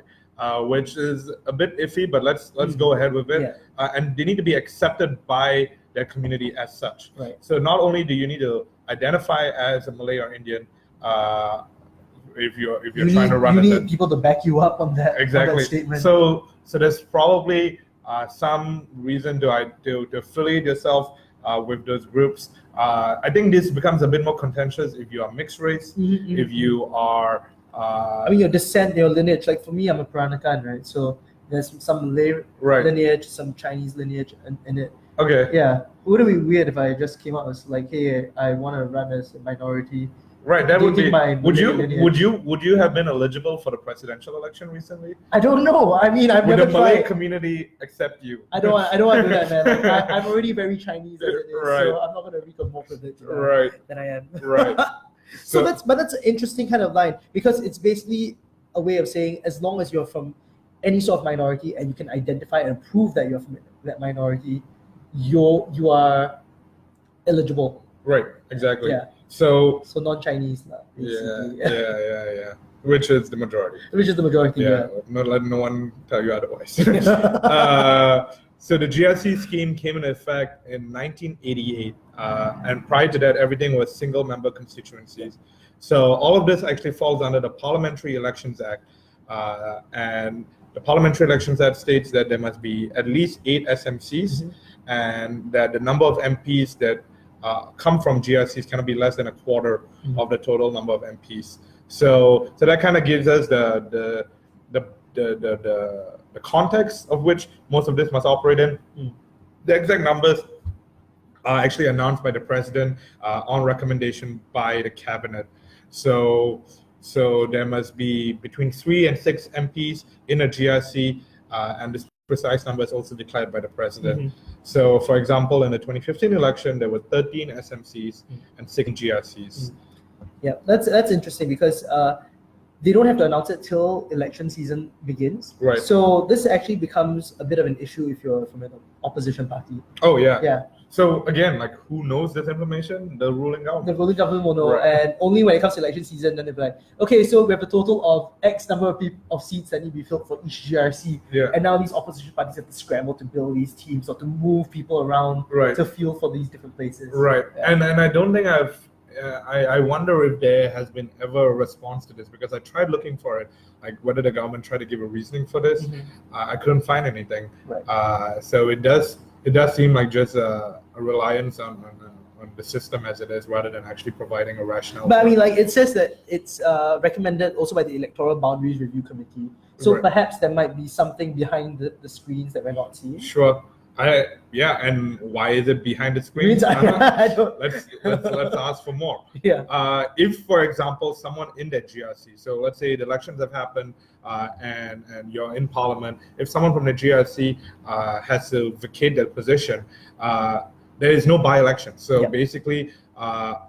which is a bit iffy, but let's go ahead with it. Yeah. And they need to be accepted by their community as such. Right. So not only do you need to identify as a Malay or Indian, if you're trying to run, you need people to back you up on that. Exactly. On that statement. So there's probably some reason to affiliate yourself with those groups. I think this becomes a bit more contentious if you are mixed race, if you are. Your descent, your lineage. Like for me, I'm a Peranakan, right? So there's some Malay lineage, some Chinese lineage in it. Okay. Yeah. Would it be weird if I just came out as like, hey, I want to run as a minority? Right, that would be. Would you have been eligible for the presidential election recently? I don't know. I mean, I've never tried. Would the Malay community accept you? I don't want to do that, man. Like, I'm already very Chinese as it is, so I'm not going to reap more privilege than I am. Right. So that's an interesting kind of line, because it's basically a way of saying, as long as you're from any sort of minority and you can identify and prove that you're from that minority, you are eligible. Right, exactly. Yeah. So non-Chinese now. Yeah. Which is the majority. Which is the majority. Yeah. Not let no one tell you otherwise. So the GRC scheme came into effect in 1988, and prior to that, everything was single-member constituencies. So all of this actually falls under the Parliamentary Elections Act, and the Parliamentary Elections Act states that there must be at least 8 SMCs, and that the number of MPs that come from GRCs cannot be less than a quarter of the total number of MPs. So that kind of gives us the context of which most of this must operate in. The exact numbers are actually announced by the president on recommendation by the cabinet. So there must be between 3 and 6 MPs in a GRC, and this precise number is also declared by the president. So, for example, in the 2015 election, there were 13 SMCs and 6 GRCs. Yeah, that's interesting because they don't have to announce it till election season begins. Right. So this actually becomes a bit of an issue if you're from an opposition party. Oh, yeah. Yeah. So again, like, who knows this information? The ruling government. The ruling government will know, Right. and only when it comes to election season, then they'll be like, okay, so we have a total of X number of seats that need to be filled for each GRC. Yeah. And now these opposition parties have to scramble to build these teams or to move people around Right. to fill for these different places. Right. Yeah. And I don't think I wonder if there has been ever a response to this, because I tried looking for it, like whether the government tried to give a reasoning for this. I couldn't find anything. Right. So it does seem like just a reliance on the system as it is, rather than actually providing a rationale. But I mean, like, it says that it's recommended also by the Electoral Boundaries Review Committee. So Right. perhaps there might be something behind the screens that we're not seeing. Sure. And why is it behind the screen? I don't. Let's ask for more. Yeah. If, for example, someone in that GRC, so let's say the elections have happened, and you're in Parliament, if someone from the GRC has to vacate their position, there is no by-election. So basically, the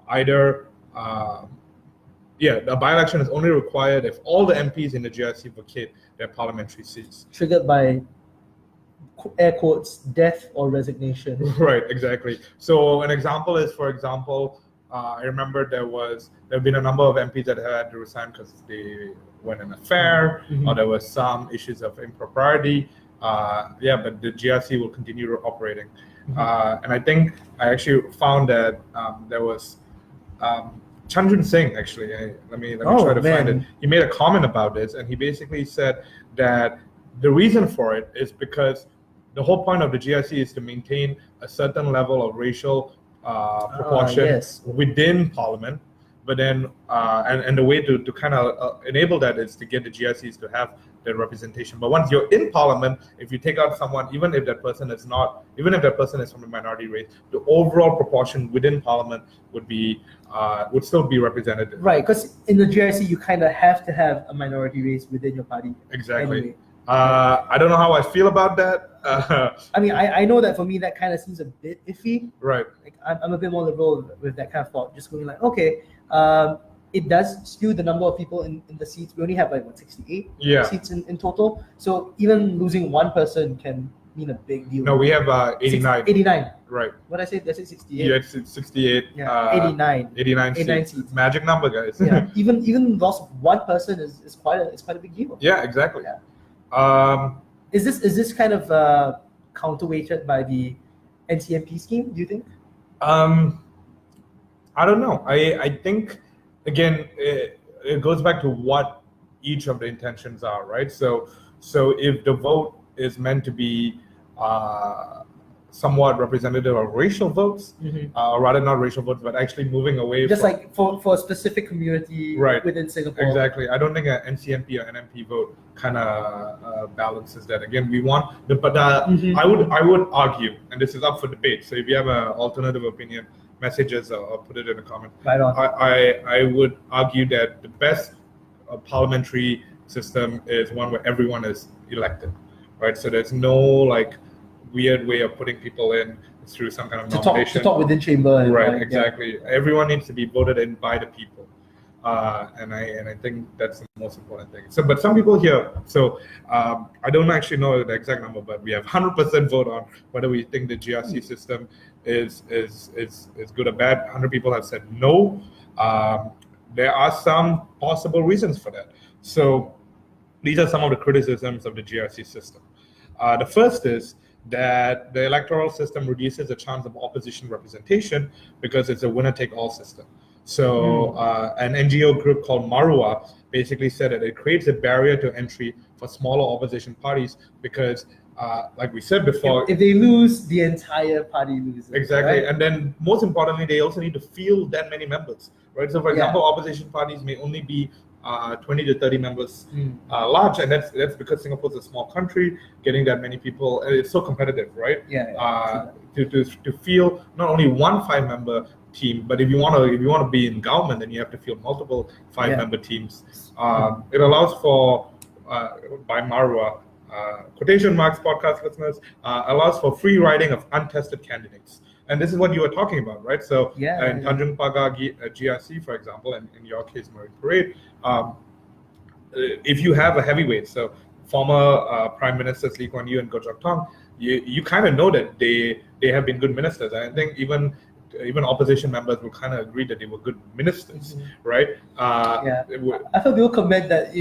by-election is only required if all the MPs in the GRC vacate their parliamentary seats. Triggered by, air quotes, death or resignation. Right, exactly. So an example is, for example, I remember there have been a number of MPs that had to resign because they went in an affair, or there was some issues of impropriety. But the GRC will continue operating. And I think I actually found that there was Chandran Singh, actually. Let me try to find it. He made a comment about this, and he basically said that the reason for it is because the whole point of the GRC is to maintain a certain level of racial proportion within Parliament. But then, and the way to kind of enable that is to get the GRCs to have their representation. But once you're in Parliament, if you take out someone, even if that person is from a minority race, the overall proportion within Parliament would still be represented. Right, because in the GRC, you kind of have to have a minority race within your party. Exactly. Anyway. I don't know how I feel about that. I mean, I know that for me, that kind of seems a bit iffy. Right. Like, I'm a bit more liberal with that kind of thought. Just going like, okay, it does skew the number of people in the seats. We only have 68 seats in total. So even losing one person can mean a big deal. No, we have 89. 89. Right. What did I say? Did I say 68? Yeah, it's 68. Yeah, 89. 89 seats. Magic number, guys. Yeah. Even loss of one person is quite a big deal. Yeah, exactly. Yeah. Is this kind of counterweighted by the NCMP scheme, do you think? I don't know. I think, again, it goes back to what each of the intentions are, right? So if the vote is meant to be somewhat representative of racial votes, or rather not racial votes, but actually moving away just from, like for a specific community within Singapore. Exactly. I don't think an NCMP or NMP vote kind of balances that. Again, we want, I would argue, and this is up for debate. So if you have an alternative opinion, messages or put it in a comment. Right on. I would argue that the best parliamentary system is one where everyone is elected, right? So there's no weird way of putting people in through some kind of nomination. To talk within chamber. Right, exactly. Everyone needs to be voted in by the people. and I think that's the most important thing. So, but some people here, so I don't actually know the exact number, but we have 100% vote on whether we think the GRC system is good or bad. 100 people have said no. There are some possible reasons for that. So these are some of the criticisms of the GRC system. The first is that the electoral system reduces the chance of opposition representation because it's a winner-take-all system. So an NGO group called Marua basically said that it creates a barrier to entry for smaller opposition parties because, like we said before, if they lose, the entire party loses. Exactly, right? and then most importantly, they also need to field that many members, right? So, for example, opposition parties may only be 20 to 30 members large, and that's because Singapore is a small country. Getting that many people, it's so competitive, right? To field not only one 5-member team, but if you want to be in government, then you have to field multiple 5-member teams. It allows for by Marua, quotation marks, podcast listeners, allows for free riding of untested candidates. And this is what you were talking about, right? So in Tanjung Pagar GRC, for example, and in your case, Marine Parade, if you have a heavyweight, so former Prime Ministers Lee Kuan Yew and Goh Chok Tong, you kind of know that they have been good ministers. And I think even opposition members will kind of agree that they were good ministers, right? I thought we'll comment that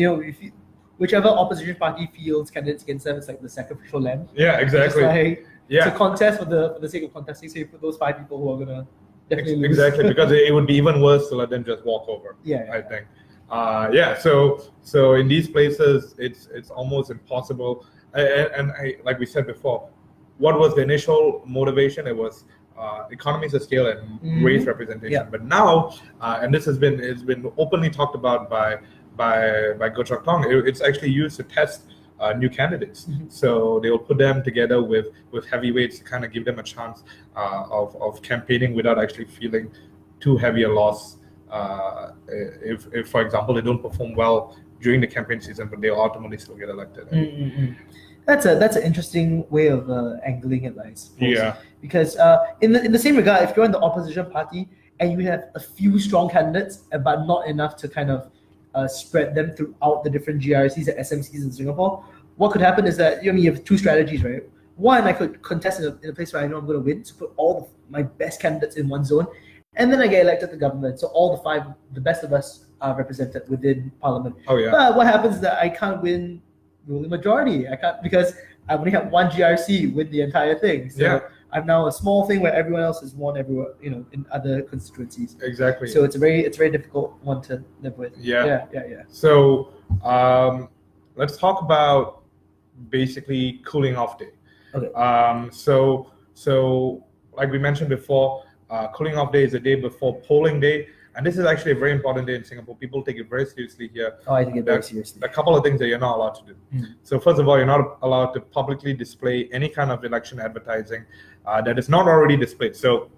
whichever opposition party fields candidates against them, it's like the sacrificial lamb. Yeah, exactly. It's a contest for the sake of contesting. So you put those 5 people who are gonna definitely lose. Exactly, because it would be even worse to let them just walk over. I think. So in these places, it's almost impossible. And like we said before, what was the initial motivation? It was economies of scale and race representation. But now, and this has been openly talked about by Goh Chok Tong, it's actually used to test new candidates. So they will put them together with heavyweights to kind of give them a chance of campaigning without actually feeling too heavy a loss. If, for example, they don't perform well during the campaign season, but they ultimately still get elected. That's an interesting way of angling it, I suppose. Because in the same regard, if you're in the opposition party and you have a few strong candidates, but not enough to kind of spread them throughout the different GRCs and SMCs in Singapore, what could happen is that you have 2 strategies, right? One, I could contest in a place where I know I'm going to win, so put all my best candidates in one zone, and then I get elected to government. So all the best of us are represented within Parliament. But what happens is that I can't win ruling majority. I can't, because I only have one GRC win the entire thing. So I'm now a small thing where everyone else has won everywhere, in other constituencies. Exactly. So it's a very difficult one to live with. So let's talk about basically cooling off day. So like we mentioned before, cooling off day is the day before polling day. And this is actually a very important day in Singapore. People take it very seriously here. I take it very seriously. A couple of things that you're not allowed to do. So first of all, you're not allowed to publicly display any kind of election advertising that is not already displayed. So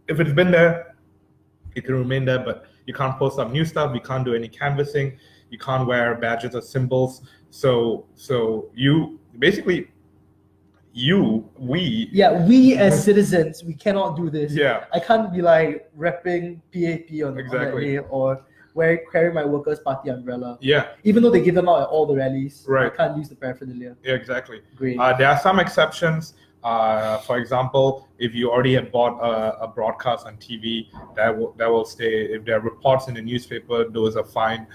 if it's been there, it can remain there, but you can't post up new stuff. You can't do any canvassing. You can't wear badges or symbols. So you basically, we as citizens, we cannot do this. I can't be like repping PAP on that day or carrying my Workers' Party umbrella. Even though they give them out at all the rallies, I can't use the paraphernalia. Great. There are some exceptions. For example, if you already have bought a broadcast on TV, that will stay. If there are reports in the newspaper, those are fine.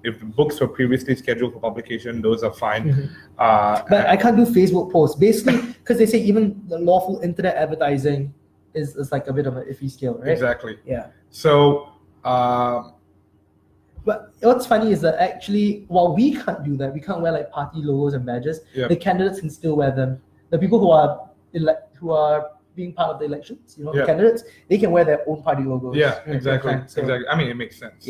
If the books were previously scheduled for publication, those are fine. But I can't do Facebook posts, basically, because they say even the lawful internet advertising is like a bit of an iffy scale, right? So, but what's funny is that actually, while we can't do that, we can't wear like party logos and badges. The candidates can still wear them. The people who are being part of the elections, the candidates, they can wear their own party logos. Exactly. I mean, it makes sense.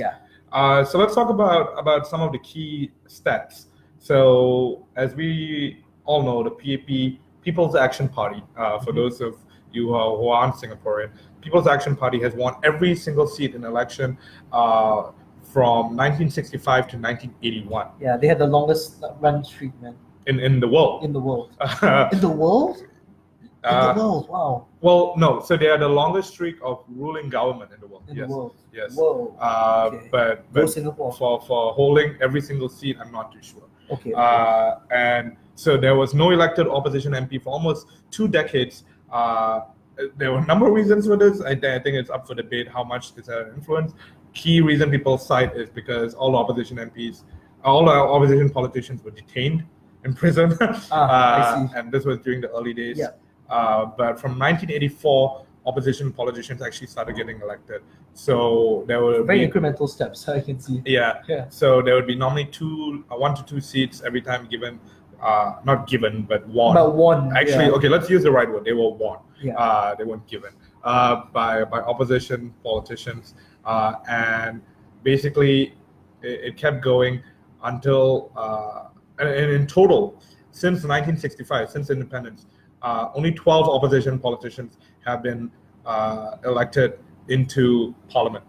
So let's talk about some of the key stats. So as we all know, the PAP, People's Action Party, for those of you who aren't Singaporean, People's Action Party has won every single seat in election from 1965 to 1981. They had the longest run streak, man. In the world. In the world. In the world? In the world, wow. Well, no. So they are the longest streak of ruling government in the world. In yes. the world. Yes. Whoa. Okay. But Singapore. for holding every single seat, I'm not too sure. Okay. And so there was no elected opposition MP for almost 2 decades. There were a number of reasons for this. I think it's up for debate how much this had influence. Key reason people cite is because all opposition MPs, all our opposition politicians were detained in prison. I see. And this was during the early days. Yeah. But from 1984, opposition politicians actually started getting elected. So there were very incremental steps, I can see. Yeah. So there would be normally 1 to 2 seats every time given. Not given, but won. But won. Actually, yeah. Okay, let's use the right word. They were won. Yeah. They weren't given by opposition politicians, and basically it kept going until and in total since 1965, since independence, only 12 opposition politicians have been elected into parliament.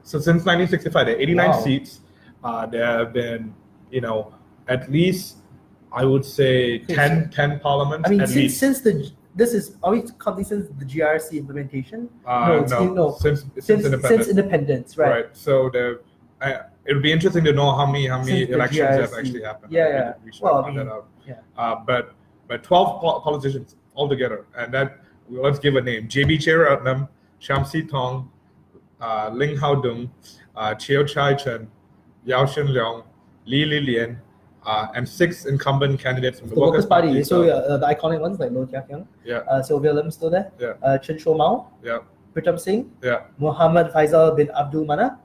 So since 1965, there are 89 seats. There have been, at least, I would say 10 parliaments. I mean, at least. Are we counting since the GRC implementation? No, since independence, right? Right. So it would be interesting to know how many elections have actually happened. Yeah. We should find that out. Yeah. But 12 politicians altogether, and let's give a name: JB Jeyaretnam, Shamsi Tong, Ling Hao Dung, Chiao Chai Chen, Yao Shen Leong, Li Lian, and 6 incumbent candidates from the Workers' Party. So the iconic ones like Loh Kia Kiang, Sylvia Lim still there, Chen Shou Mao, Pritam Singh, Muhammad Faisal bin Abdul Manap,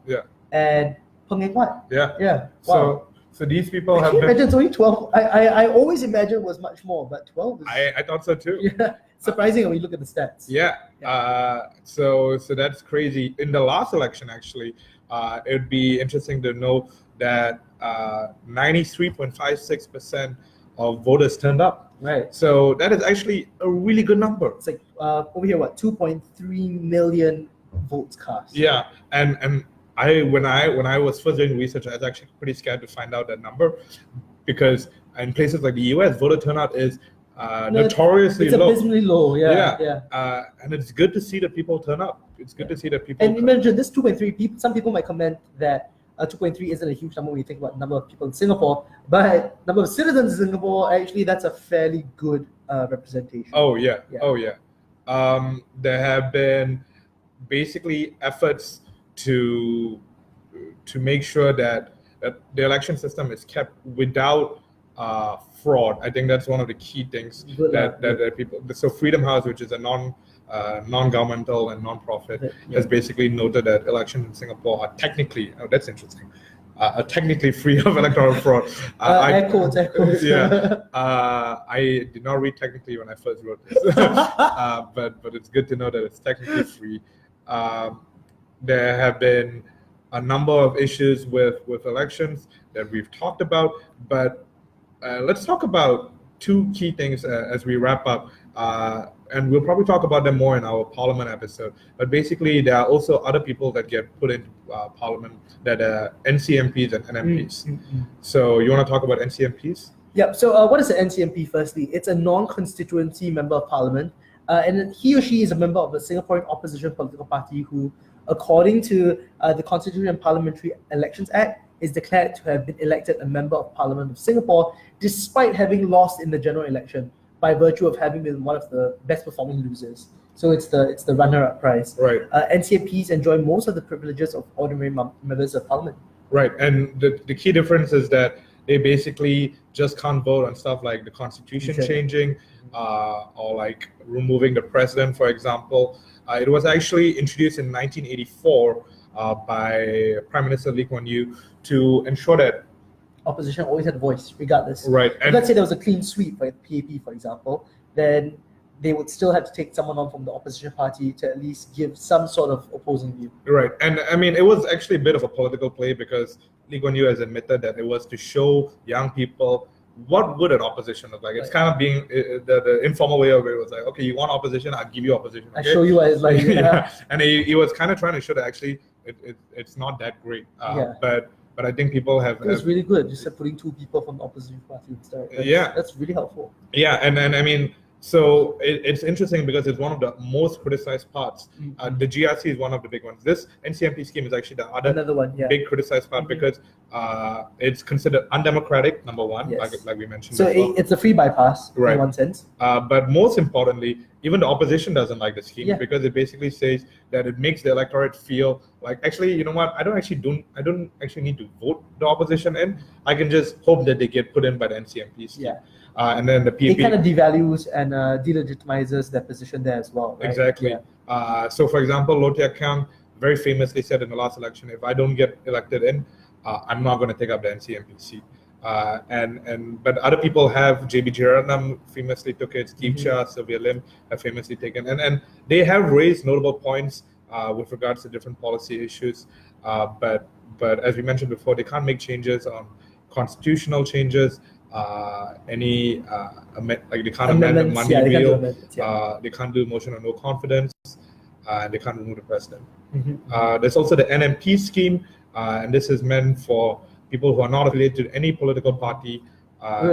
and Peng Eng Huat. Yeah. Wow. So these people have been. Imagine it's only 12. I always imagined it was much more, but 12 is. I thought so too. Yeah. Surprising when you look at the stats. So that's crazy. In the last election, actually, it would be interesting to know that 93.56% of voters turned up. Right. So that is actually a really good number. It's like over here, 2.3 million votes cast. Yeah, and when I was first doing research, I was actually pretty scared to find out that number, because in places like the US, voter turnout is notoriously low. It's abysmally low. Yeah. And it's good to see that people turn up. It's good to see that people. And imagine this 2.3 people. Some people might comment that 2.3 isn't a huge number when you think about the number of people in Singapore, but number of citizens in Singapore, actually, that's a fairly good representation. Oh yeah. There have been basically efforts to make sure that the election system is kept without fraud. I think that's one of the key things that people. So Freedom House, which is a non-governmental and non-profit, has basically noted that elections in Singapore are technically, that's interesting, are technically free of electoral fraud. Air quotes. Yeah. I did not read technically when I first wrote this, but it's good to know that it's technically free. There have been a number of issues with elections that we've talked about, but let's talk about 2 key things as we wrap up. And we'll probably talk about them more in our Parliament episode. But basically, there are also other people that get put into Parliament that are NCMPs and NMPs. So you want to talk about NCMPs? Yeah. So what is an NCMP? Firstly, it's a non-constituency member of Parliament, and he or she is a member of a Singaporean opposition political party who, according to the Constitution and Parliamentary Elections Act, is declared to have been elected a member of Parliament of Singapore, despite having lost in the general election, by virtue of having been one of the best performing losers. So it's the runner-up prize. Right. NCMPs enjoy most of the privileges of ordinary members of Parliament. Right, and the key difference is that they basically just can't vote on stuff like the Constitution changing, or like removing the president, for example. It was actually introduced in 1984 by Prime Minister Lee Kuan Yew to ensure that opposition always had a voice, regardless. Right. And let's say there was a clean sweep by PAP, for example, then they would still have to take someone on from the opposition party to at least give some sort of opposing view. Right. And I mean, it was actually a bit of a political play, because Lee Kuan Yew has admitted that it was to show young people what would an opposition look like. It's kind of being the informal way of it was like, okay, you want opposition, I'll give you opposition. Okay? I'll show you what it's like. And he was kind of trying to show that actually it's not that great. But I think people have. It was really good. Just putting 2 people from the opposition party would start. That's really helpful. Yeah, and I mean, So it's interesting because it's one of the most criticized parts. The GRC is one of the big ones. This NCMP scheme is actually the another one, big criticized part because it's considered undemocratic, number one, like we mentioned so before. It's a free bypass in one sense. But most importantly, even the opposition doesn't like the scheme because it basically says that it makes the electorate feel like, actually, you know what, I don't actually need to vote the opposition in. I can just hope that they get put in by the NCMP scheme. And then the PAP... It kind of devalues and delegitimizes their position there as well. Right? Exactly. So, for example, Lotia Kang very famously said in the last election, if I don't get elected in, I'm not going to take up the NCMP seat. But other people have. JB Jeyaretnam famously took it. Keep Shah, Sylvia Lim have famously taken, and they have raised notable points with regards to different policy issues. But as we mentioned before, they can't make changes on constitutional changes. They can't amend the money bill. They can't do a motion of no confidence, and they can't remove the president. There's also the NMP scheme, and this is meant for people who are not affiliated to any political party.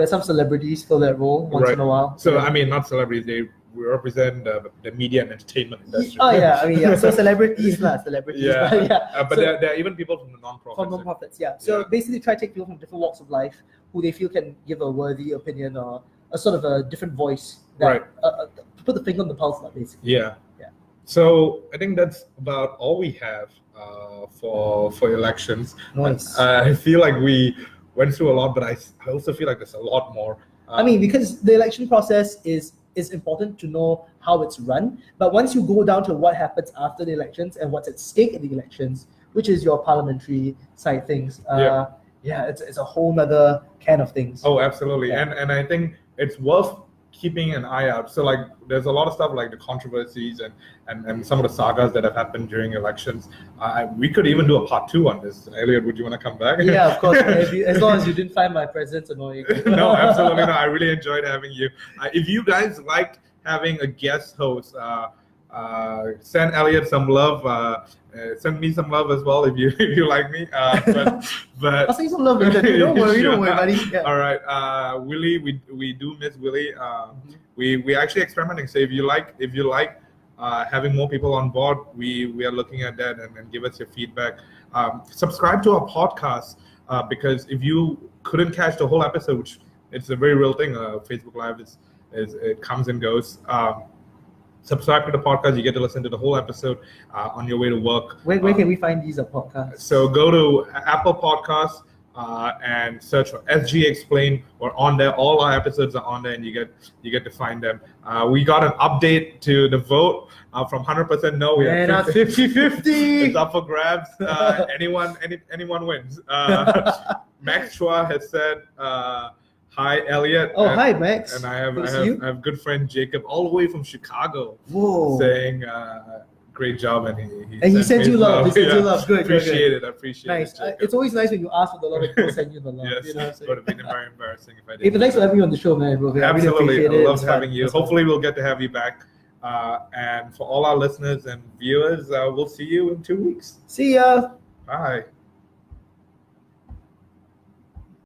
Some celebrities fill that role once in a while. So I mean, not celebrities; they represent the media and entertainment industry. So celebrities. But so, there are even people from the non-profits. From non-profits, So basically, try to take people from different walks of life who they feel can give a worthy opinion or a sort of a different voice. To put the finger on the pulse, basically. So I think that's about all we have for elections. Nice. I feel like we went through a lot, but I also feel like there's a lot more. Because the election process is important to know how it's run. But once you go down to what happens after the elections and what's at stake in the elections, which is your parliamentary side things, it's a whole nother can of things. Oh, absolutely. And I think it's worth keeping an eye out. So like there's a lot of stuff like the controversies and some of the sagas that have happened during elections. We could even do a part 2 on this. Elliot, would you want to come back? Yeah, of course. As long as you didn't find my presence annoying. No, absolutely not. I really enjoyed having you. If you guys liked having a guest host, send Elliot some love. Send me some love as well if you like me. But I'll send you some love later. Don't worry, buddy. Yeah. All right, Willie, we do miss Willie. We actually experimenting. So if you like having more people on board, we are looking at that and give us your feedback. Subscribe to our podcast because if you couldn't catch the whole episode, which it's a very real thing. Facebook Live is it comes and goes. Subscribe to the podcast. You get to listen to the whole episode on your way to work. Where can we find these podcasts? So go to Apple Podcasts and search for SG Explain. We're on there. All our episodes are on there, and you get to find them. We got an update to the vote from 100% no. We are 50-50. It's up for grabs. Anyone wins. Max Chua has said. Hi, Elliot. Oh, hi, Max. And I have good friend Jacob, all the way from Chicago, saying great job, and he sent you love. He sent you love. Good. Appreciate it. Nice. It's always nice when you ask for the love and people send you the love. Yes, it would have been very embarrassing if I didn't. But thanks for having me on the show, man. Bro. Absolutely, I love having you. Hopefully, we'll get to have you back. And for all our listeners and viewers, we'll see you in 2 weeks. See ya. Bye.